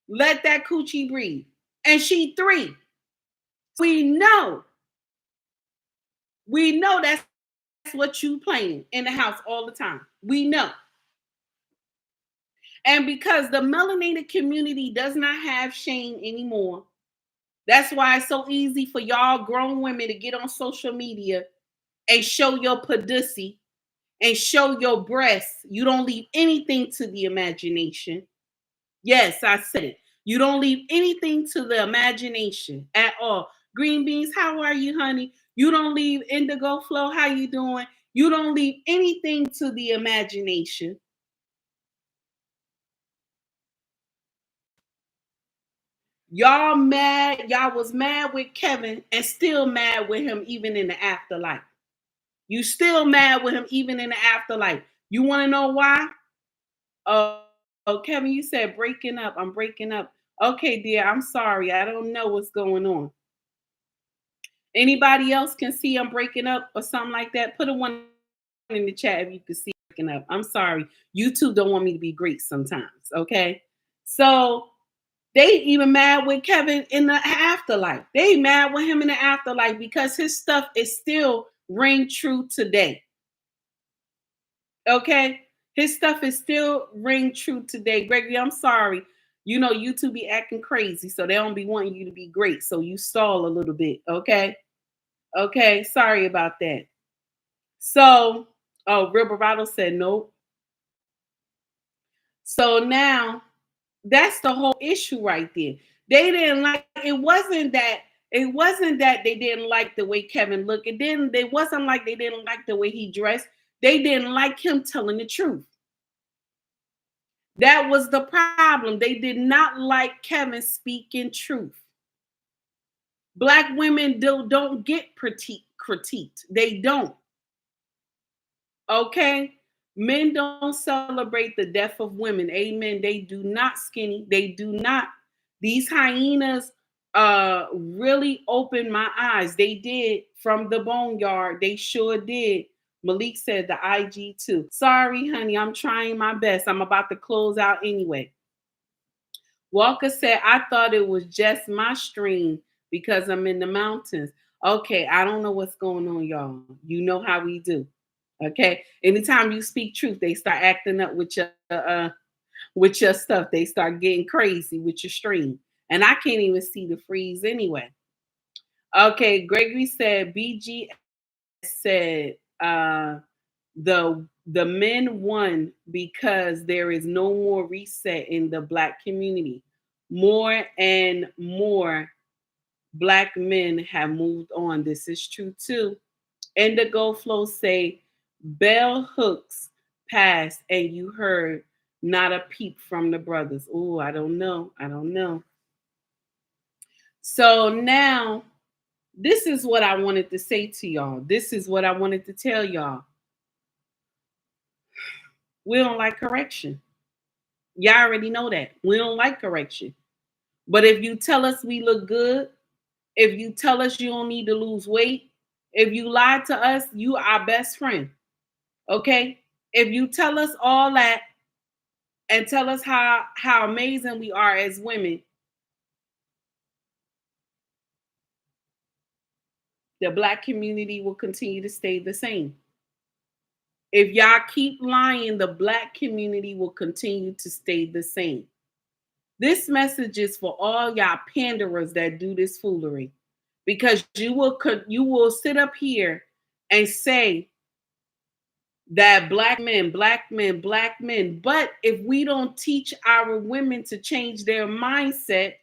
Let that coochie breathe. And she 3. We know that's what you playing in the house all the time. We know. And because the melanated community does not have shame anymore, that's why it's so easy for y'all grown women to get on social media and show your pussy and show your breasts. You don't leave anything to the imagination. Yes, I said it. You don't leave anything to the imagination at all. Green Beans, how are you, honey? You don't leave Indigo Flow. How you doing? You don't leave anything to the imagination. Y'all mad. Y'all was mad with Kevin and still mad with him even in the afterlife. You still mad with him even in the afterlife. You want to know why? Oh, Kevin, you said breaking up. I'm breaking up. Okay, dear, I'm sorry. I don't know what's going on. Anybody else can see I'm breaking up or something like that? Put a 1 in the chat if you can see breaking up. I'm sorry. YouTube don't want me to be great sometimes, okay? So they even mad with Kevin in the afterlife. They mad with him in the afterlife because his stuff is still ring true today. Okay? His stuff is still ring true today. Gregory, I'm sorry. You know, YouTube be acting crazy, so they don't be wanting you to be great. So you stall a little bit, okay? Okay, sorry about that. So, Real Bravado said nope. So now that's the whole issue right there. They didn't like, it wasn't that they didn't like the way Kevin looked. It wasn't like they didn't like the way he dressed. They didn't like him telling the truth. That was the problem. They did not like Kevin speaking truth. Black women don't get critiqued. They don't. Okay? Men don't celebrate the death of women. Amen. They do not, Skinny. They do not. These hyenas really opened my eyes. They did from the boneyard. They sure did. Malik said the IG too. Sorry, honey. I'm trying my best. I'm about to close out anyway. Walker said, I thought it was just my stream because I'm in the mountains. Okay, I don't know what's going on, y'all. You know how we do. Okay. Anytime you speak truth, they start acting up with with your stuff. They start getting crazy with your stream. And I can't even see the freeze anyway. Okay, Gregory said BG said the men won because there is no more reset in the Black community. More and more Black men have moved on. This is true too. Indigo Flow say bell hooks passed and you heard not a peep from the brothers. Oh, I don't know. So now this is what I wanted to say to y'all. This is what I wanted to tell y'all. We don't like correction. Y'all already know that. We don't like correction. But if you tell us we look good, if you tell us you don't need to lose weight, if you lie to us, you are our best friend. Okay? If you tell us all that and tell us how amazing we are as women, the Black community will continue to stay the same. If y'all keep lying, the Black community will continue to stay the same. This message is for all y'all panderers that do this foolery, because you will sit up here and say that Black men, but if we don't teach our women to change their mindset,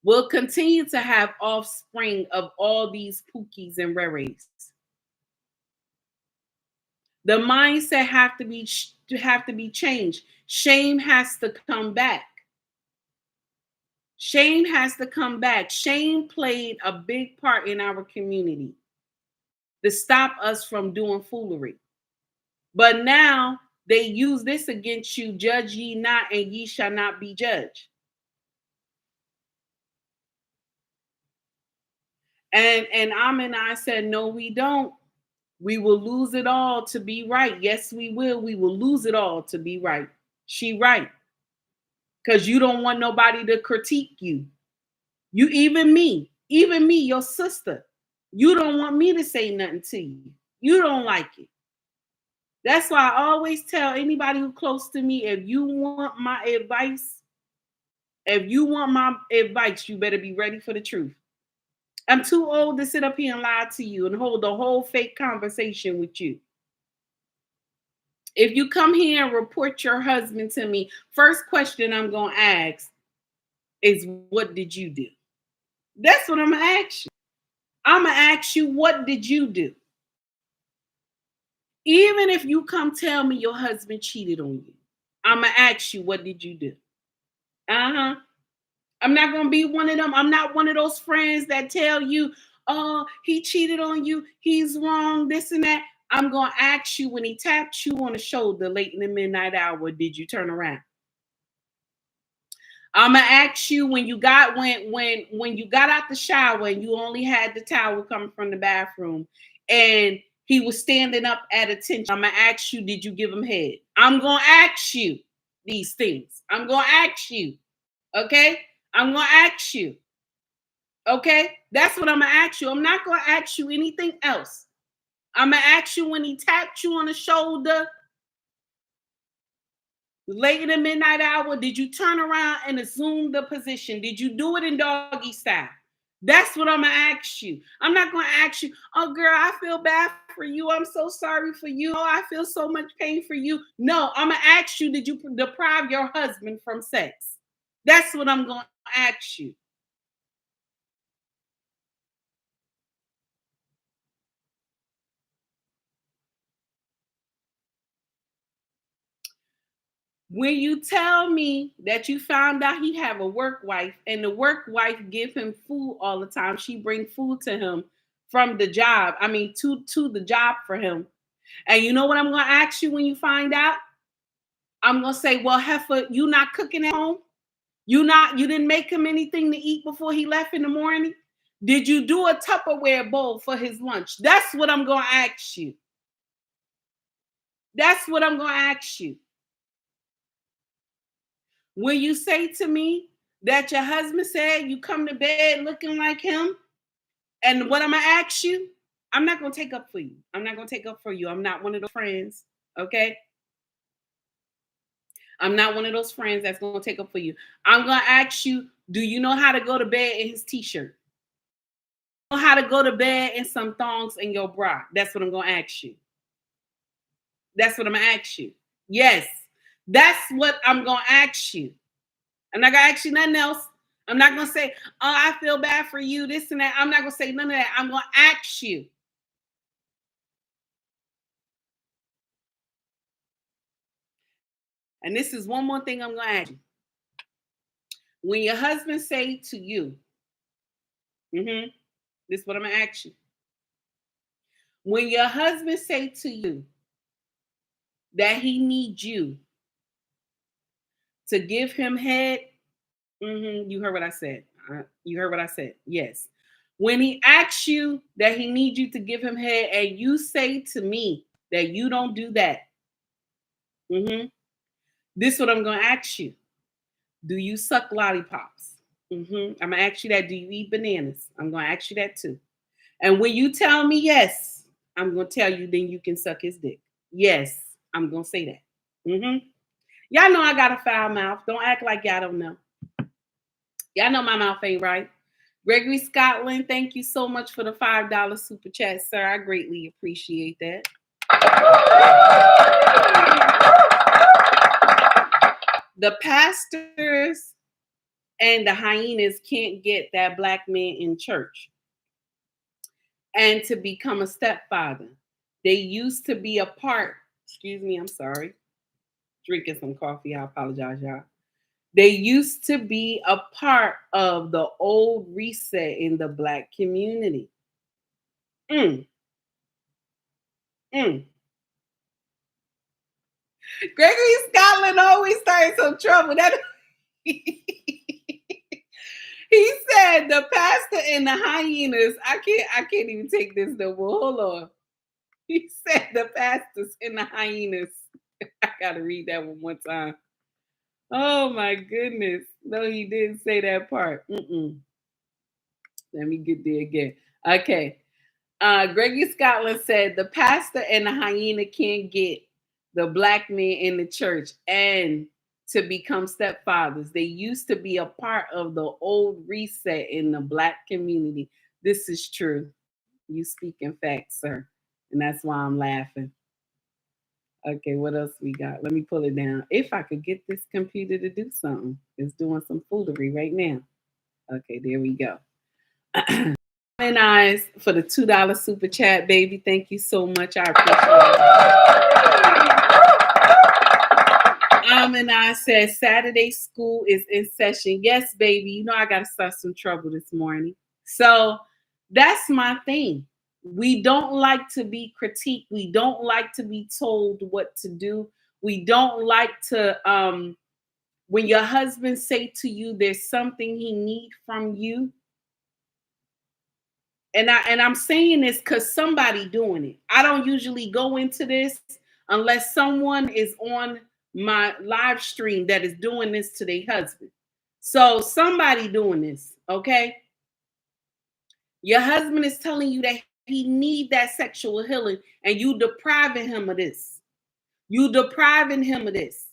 we'll continue to have offspring of all these Pookies and Reres. The mindset have to be changed. Shame has to come back. Shame has to come back. Shame played a big part in our community to stop us from doing foolery. But now they use this against you. Judge ye not, and ye shall not be judged. And I said, no, we don't. We will lose it all to be right. Yes, we will. We will lose it all to be right. She right. Because you don't want nobody to critique you. You, even me, your sister. You don't want me to say nothing to you. You don't like it. That's why I always tell anybody who's close to me, if you want my advice, you better be ready for the truth. I'm too old to sit up here and lie to you and hold a whole fake conversation with you. If you come here and report your husband to me, first question I'm going to ask is, what did you do? That's what I'm going to ask you. I'm going to ask you, what did you do? Even if you come tell me your husband cheated on you, I'm going to ask you, what did you do? I'm not going to be one of them. I'm not one of those friends that tell you, oh, he cheated on you, he's wrong, this and that. I'm going to ask you, when he tapped you on the shoulder late in the midnight hour, did you turn around? I'm going to ask you, when you got out the shower and you only had the towel coming from the bathroom and he was standing up at attention, I'm going to ask you, did you give him head? I'm going to ask you these things. I'm going to ask you. Okay? I'm going to ask you. Okay? That's what I'm going to ask you. I'm not going to ask you anything else. I'm going to ask you, when he tapped you on the shoulder late in the midnight hour, did you turn around and assume the position? Did you do it in doggy style? That's what I'm going to ask you. I'm not going to ask you, oh, girl, I feel bad for you. I'm so sorry for you. Oh, I feel so much pain for you. No, I'm going to ask you, did you deprive your husband from sex? That's what I'm going to ask you. When you tell me that you found out he have a work wife and the work wife give him food all the time, she bring food to him from the job, to the job for him. And you know what I'm going to ask you when you find out? I'm going to say, well, heifer, you not cooking at home? You didn't make him anything to eat before he left in the morning? Did you do a Tupperware bowl for his lunch? That's what I'm going to ask you. That's what I'm going to ask you. Will you say to me that your husband said you come to bed looking like him? And what I'm going to ask you, I'm not going to take up for you. I'm not going to take up for you. I'm not one of those friends, okay? I'm not one of those friends that's going to take up for you. I'm going to ask you, do you know how to go to bed in his t-shirt? Know how to go to bed in some thongs in your bra? That's what I'm going to ask you. That's what I'm going to ask you. Yes, that's what I'm going to ask you. I'm not going to ask you nothing else. I'm not going to say, oh, I feel bad for you, this and that. I'm not going to say none of that. I'm going to ask you. And this is one more thing I'm going to ask you. When your husband say to you, this is what I'm going to ask you. When your husband say to you that he needs you to give him head, you heard what I said. You heard what I said. Yes. When he asks you that he needs you to give him head and you say to me that you don't do that, this is what I'm going to ask you. Do you suck lollipops? I'm going to ask you that. Do you eat bananas? I'm going to ask you that too. And when you tell me yes, I'm going to tell you then you can suck his dick. Yes, I'm going to say that. Y'all know I got a foul mouth. Don't act like y'all don't know. Y'all know my mouth ain't right. Gregory Scotland, thank you so much for the $5 super chat, sir. I greatly appreciate that. The pastors and the hyenas can't get that black man in church and to become a stepfather. They used to be a part. Excuse me, I'm sorry. Drinking some coffee. I apologize, y'all. They used to be a part of the old reset in the black community. Gregory Scotland always starting some trouble. He said the pastor and the hyenas. I can't even take this no more. Hold on. He said the pastors and the hyenas. I gotta read that one more time. Oh my goodness. No, he didn't say that part. Let me get there again. Okay. Gregory Scotland said the pastor and the hyena can't get the black men in the church and to become stepfathers. They used to be a part of the old reset in the black community. This is true. You speak in facts, sir. And that's why I'm laughing. Okay, what else we got? Let me pull it down. If I could get this computer to do something. It's doing some foolery right now. Okay, there we go. And eyes for the $2 super chat, baby. Thank you so much. I appreciate it. And I said Saturday school is in session. Yes, baby. You know I got to start some trouble this morning. So that's my thing. We don't like to be critiqued. We don't like to be told what to do. We don't like to, when your husband say to you, there's something he need from you. And I'm saying this because somebody doing it. I don't usually go into this unless someone is on my live stream that is doing this to their husband. So somebody doing this, okay? Your husband is telling you that he need that sexual healing and you depriving him of this. You depriving him of this.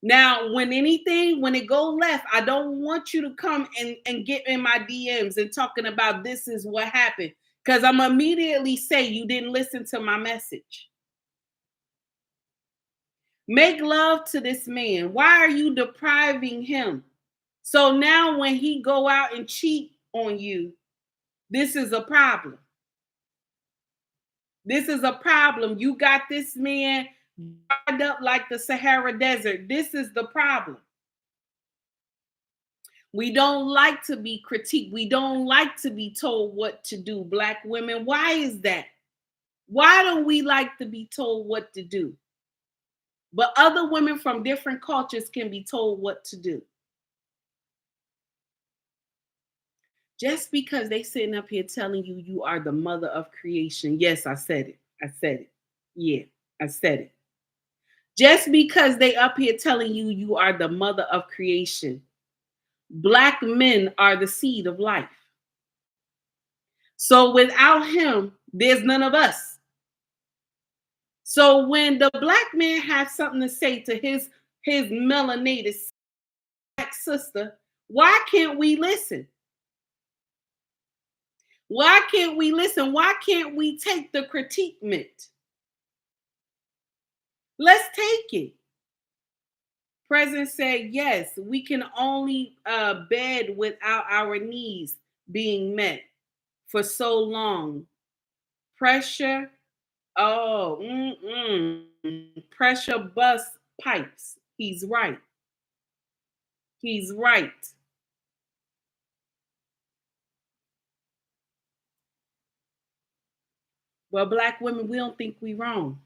Now, when it go left, I don't want you to come and get in my DMs and talking about this is what happened. Because I'm immediately say you didn't listen to my message. Make love to this man. Why are you depriving him? So now when he go out and cheat on you, this is a problem. This is a problem. You got this man dried up like the Sahara Desert. This is the problem. We don't like to be critiqued. We don't like to be told what to do. Black women, why is that? Why don't we like to be told what to do? But other women from different cultures can be told what to do. Just because they sitting up here telling you you are the mother of creation. Yes, I said it. I said it. Yeah, I said it. Just because they up here telling you you are the mother of creation. Black men are the seed of life. So without him, there's none of us. So when the black man has something to say to his his melanated black sister. Why can't we listen? Why can't we listen? Why can't we take the critiquement? Let's take it. President said, yes, we can only bed without our needs being met for so long. Pressure, pressure bust pipes. He's right. He's right. Well, black women, we don't think we wrong.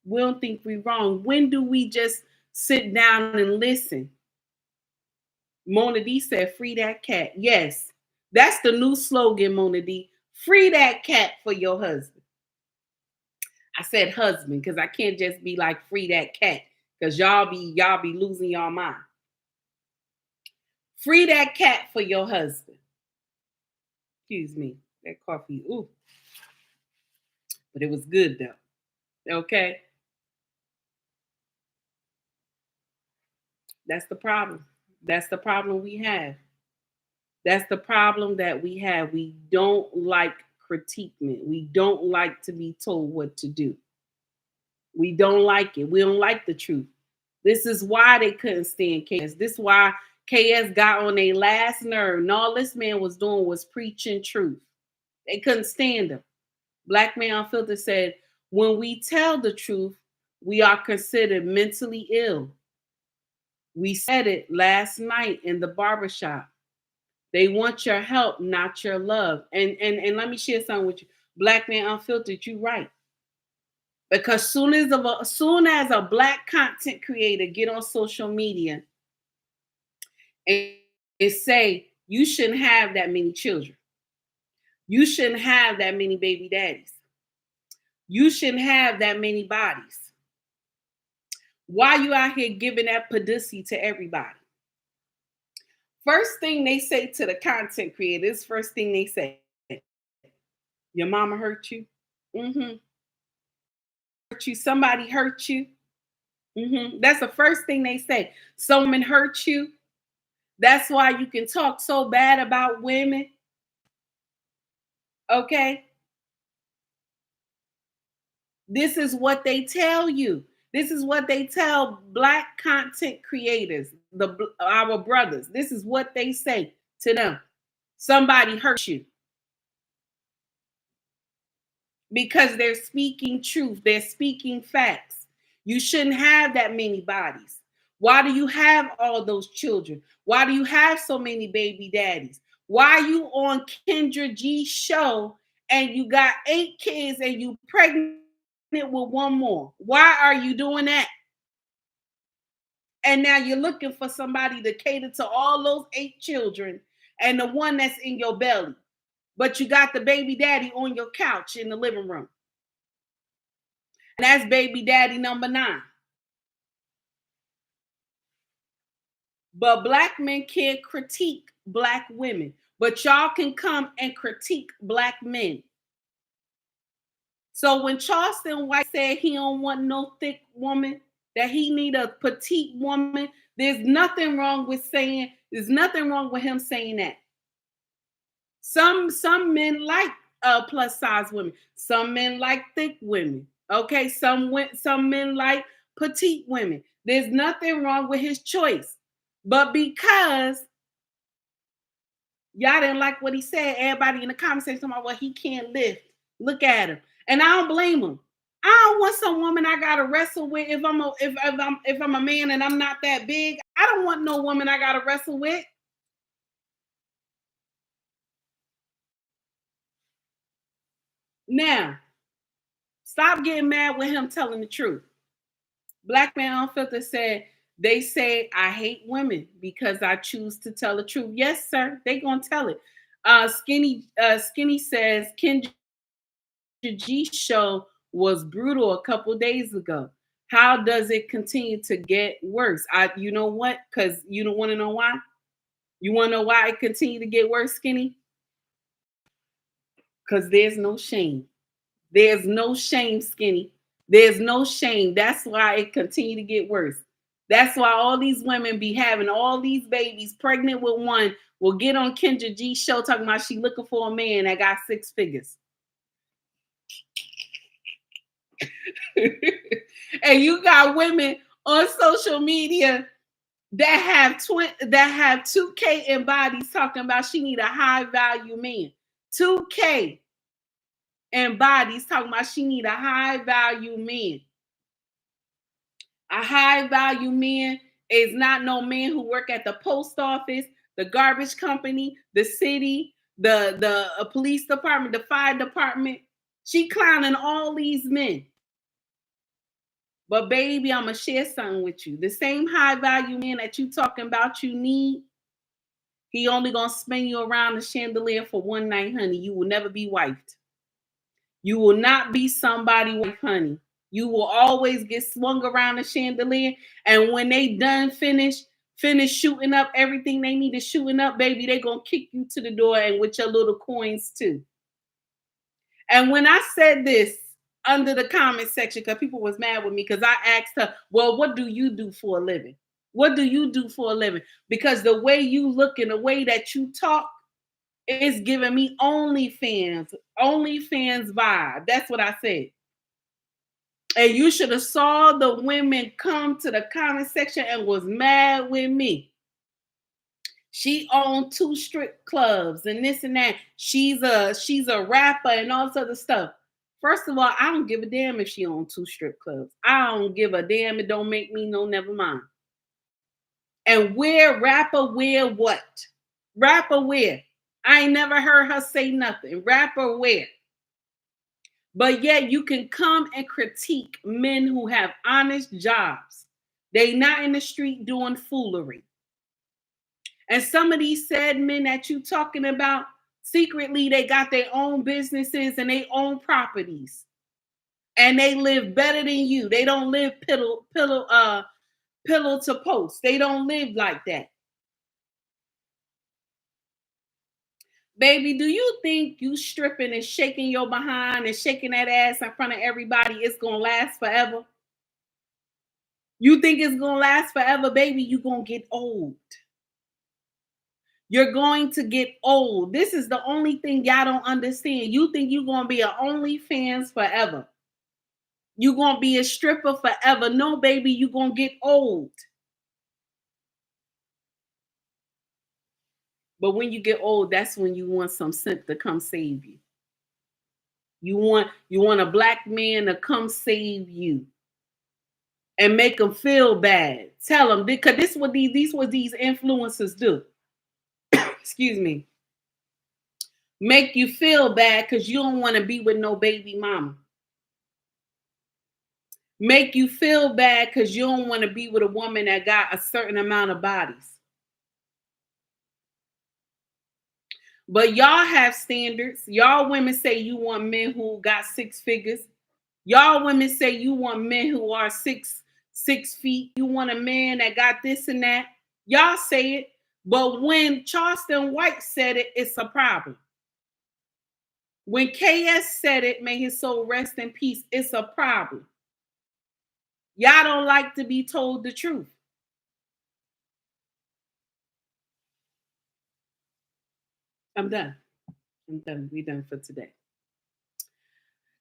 We don't think we wrong. When do we just sit down and listen? Mona D said, free that cat. Yes, that's the new slogan, Mona D. Free that cat for your husband. I said husband because I can't just be like free that cat because y'all be losing y'all mind. Free that cat for your husband. Excuse me, that coffee. Ooh, but it was good though. Okay, that's the problem. That's the problem we have. That's the problem that we have. We don't like critiquement. We don't like to be told what to do. We don't like it. We don't like the truth. This is why they couldn't stand KS. This is why KS got on their last nerve. And all this man was doing was preaching truth. They couldn't stand him. Black Man Unfiltered said, when we tell the truth, we are considered mentally ill. We said it last night in the barbershop. They want your help, not your love. And let me share something with you. Black Man Unfiltered, you right. Because soon as a black content creator get on social media and say, you shouldn't have that many children. You shouldn't have that many baby daddies. You shouldn't have that many bodies. Why you out here giving that pussy to everybody? First thing they say to the content creators, first thing they say, your mama hurt you? Mm-hmm. Hurt you? Somebody hurt you? Mm-hmm. That's the first thing they say. Someone hurt you? That's why you can talk so bad about women. Okay? This is what they tell you. This is what they tell black content creators, our brothers. This is what they say to them. Somebody hurt you. Because they're speaking truth. They're speaking facts. You shouldn't have that many bodies. Why do you have all those children? Why do you have so many baby daddies? Why are you on Kendra G's show and you got 8 kids and you pregnant with one more? Why are you doing that? And now you're looking for somebody to cater to all those 8 children and the one that's in your belly. But you got the baby daddy on your couch in the living room. And that's baby daddy number 9. But black men can't critique black women. But y'all can come and critique black men. So when Charleston White said he don't want no thick woman, that he need a petite woman, there's nothing wrong with him saying that. Some men like plus size women. Some men like thick women. Okay, some men like petite women. There's nothing wrong with his choice. But because y'all didn't like what he said, everybody in the comments saying something about what he can't lift. Look at him. And I don't blame him. I don't want some woman I gotta wrestle with if I'm a man and I'm not that big. I don't want no woman I gotta wrestle with. Now, stop getting mad with him telling the truth. Black Man Unfiltered said, they say I hate women because I choose to tell the truth. Yes, sir. They gonna tell it. Skinny says Kendra G show was brutal a couple days ago. How does it continue to get worse? You know what? Because you don't want to know why. You want to know why it continue to get worse, Skinny? Because there's no shame. There's no shame, Skinny. There's no shame. That's why it continue to get worse. That's why all these women be having all these babies, pregnant with one, will get on Kendra G's show talking about she looking for a man that got 6 figures. And you got women on social media that have 2K in bodies talking about she need a high value man. 2K in bodies talking about she need a high value man. A high value man is not no man who work at the post office, the garbage company, the city, the police department, the fire department. She clowning all these men. But baby, I'm going to share something with you. The same high value man that you talking about you need, he only going to spin you around the chandelier for one night, honey. You will never be wifed. You will not be somebody's wife, honey. You will always get swung around the chandelier. And when they done finish shooting up everything they need to shooting up, baby, they going to kick you to the door and with your little coins too. And when I said this, under the comment section, because people was mad with me because I asked her, well, what do you do for a living? What do you do for a living? Because the way you look and the way that you talk is giving me OnlyFans vibe. That's what I said. And you should have saw the women come to the comment section and was mad with me. She owned 2 strip clubs and this and that. She's a rapper and all this other stuff. First of all, I don't give a damn if she owns 2 strip clubs. I don't give a damn. It don't make me no never mind. And rapper wear what? Rapper wear. I ain't never heard her say nothing. Rapper wear. But yet you can come and critique men who have honest jobs. They not in the street doing foolery. And some of these sad men that you talking about, secretly, they got their own businesses and their own properties. And they live better than you. They don't live pillow to post. They don't live like that. Baby, do you think you stripping and shaking your behind and shaking that ass in front of everybody it's going to last forever? You think it's going to last forever, baby? You're going to get old. You're going to get old. This is the only thing y'all don't understand. You think you're going to be an OnlyFans forever. You're going to be a stripper forever. No, baby, you're going to get old. But when you get old, that's when you want some simp to come save you. You want a black man to come save you and make them feel bad. Tell them, because this is what these influencers do. Excuse me. Make you feel bad because you don't want to be with no baby mama. Make you feel bad because you don't want to be with a woman that got a certain amount of bodies. But y'all have standards. Y'all women say you want men who got 6 figures. Y'all women say you want men who are 6 feet. You want a man that got this and that. Y'all say it. But when Charleston White said it, it's a problem. When KS said it, may his soul rest in peace, it's a problem. Y'all don't like to be told the truth. I'm done. We done for today.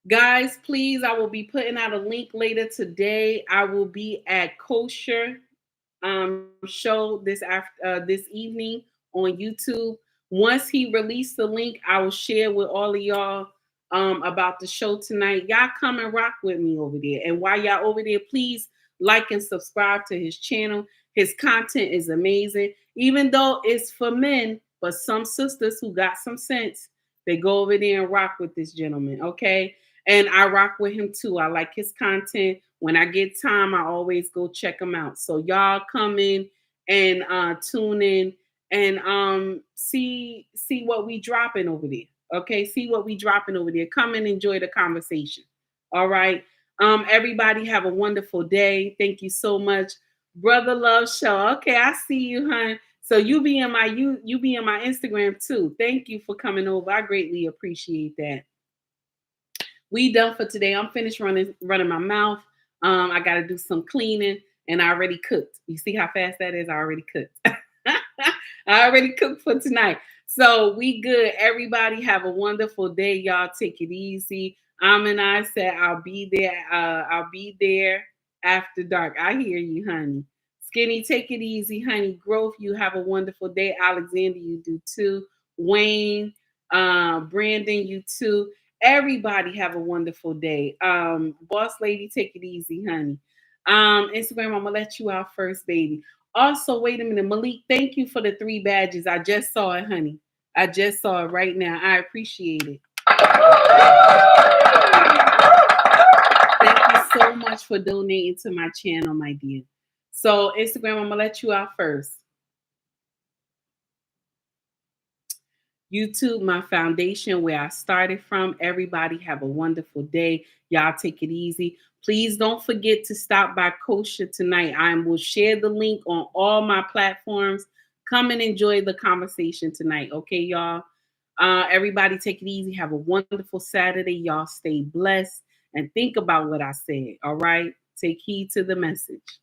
Guys, please, I will be putting out a link later today. I will be at Kosher show this evening on YouTube. Once he released the link, I will share with all of y'all about the show tonight. Y'all come and rock with me over there. And while y'all over there, please like and subscribe to his channel. His content is amazing. Even though it's for men, but some sisters who got some sense, they go over there and rock with this gentleman, okay? And I rock with him too. I like his content. When I get time, I always go check him out. So y'all come in and tune in and see what we dropping over there. Okay, see what we dropping over there. Come and enjoy the conversation. All right. Everybody have a wonderful day. Thank you so much. Brother Love Show. Okay, I see you, hon. So you be in my Instagram too. Thank you for coming over. I greatly appreciate that. We done for today. I'm finished running my mouth. I got to do some cleaning. and I already cooked. You see how fast that is? I already cooked. I already cooked for tonight. So we good. Everybody have a wonderful day. Y'all take it easy. And I said I'll be there. I'll be there after dark. I hear you, honey. Skinny, take it easy, honey. Growth, you have a wonderful day. Alexander, you do too. Wayne, Brandon, you too. Everybody have a wonderful day. Boss lady, take it easy, honey. Instagram, I'm gonna let you out first, baby. Also, wait a minute, Malik, thank you for the 3 badges. I just saw it, honey. I just saw it right now. I appreciate it. Thank you so much for donating to my channel, my dear. So, Instagram, I'm gonna let you out first. YouTube, my foundation, where I started from. Everybody have a wonderful day. Y'all take it easy. Please don't forget to stop by Kosher tonight. I will share the link on all my platforms. Come and enjoy the conversation tonight. Okay, y'all? Everybody take it easy. Have a wonderful Saturday. Y'all stay blessed and think about what I said. All right? Take heed to the message.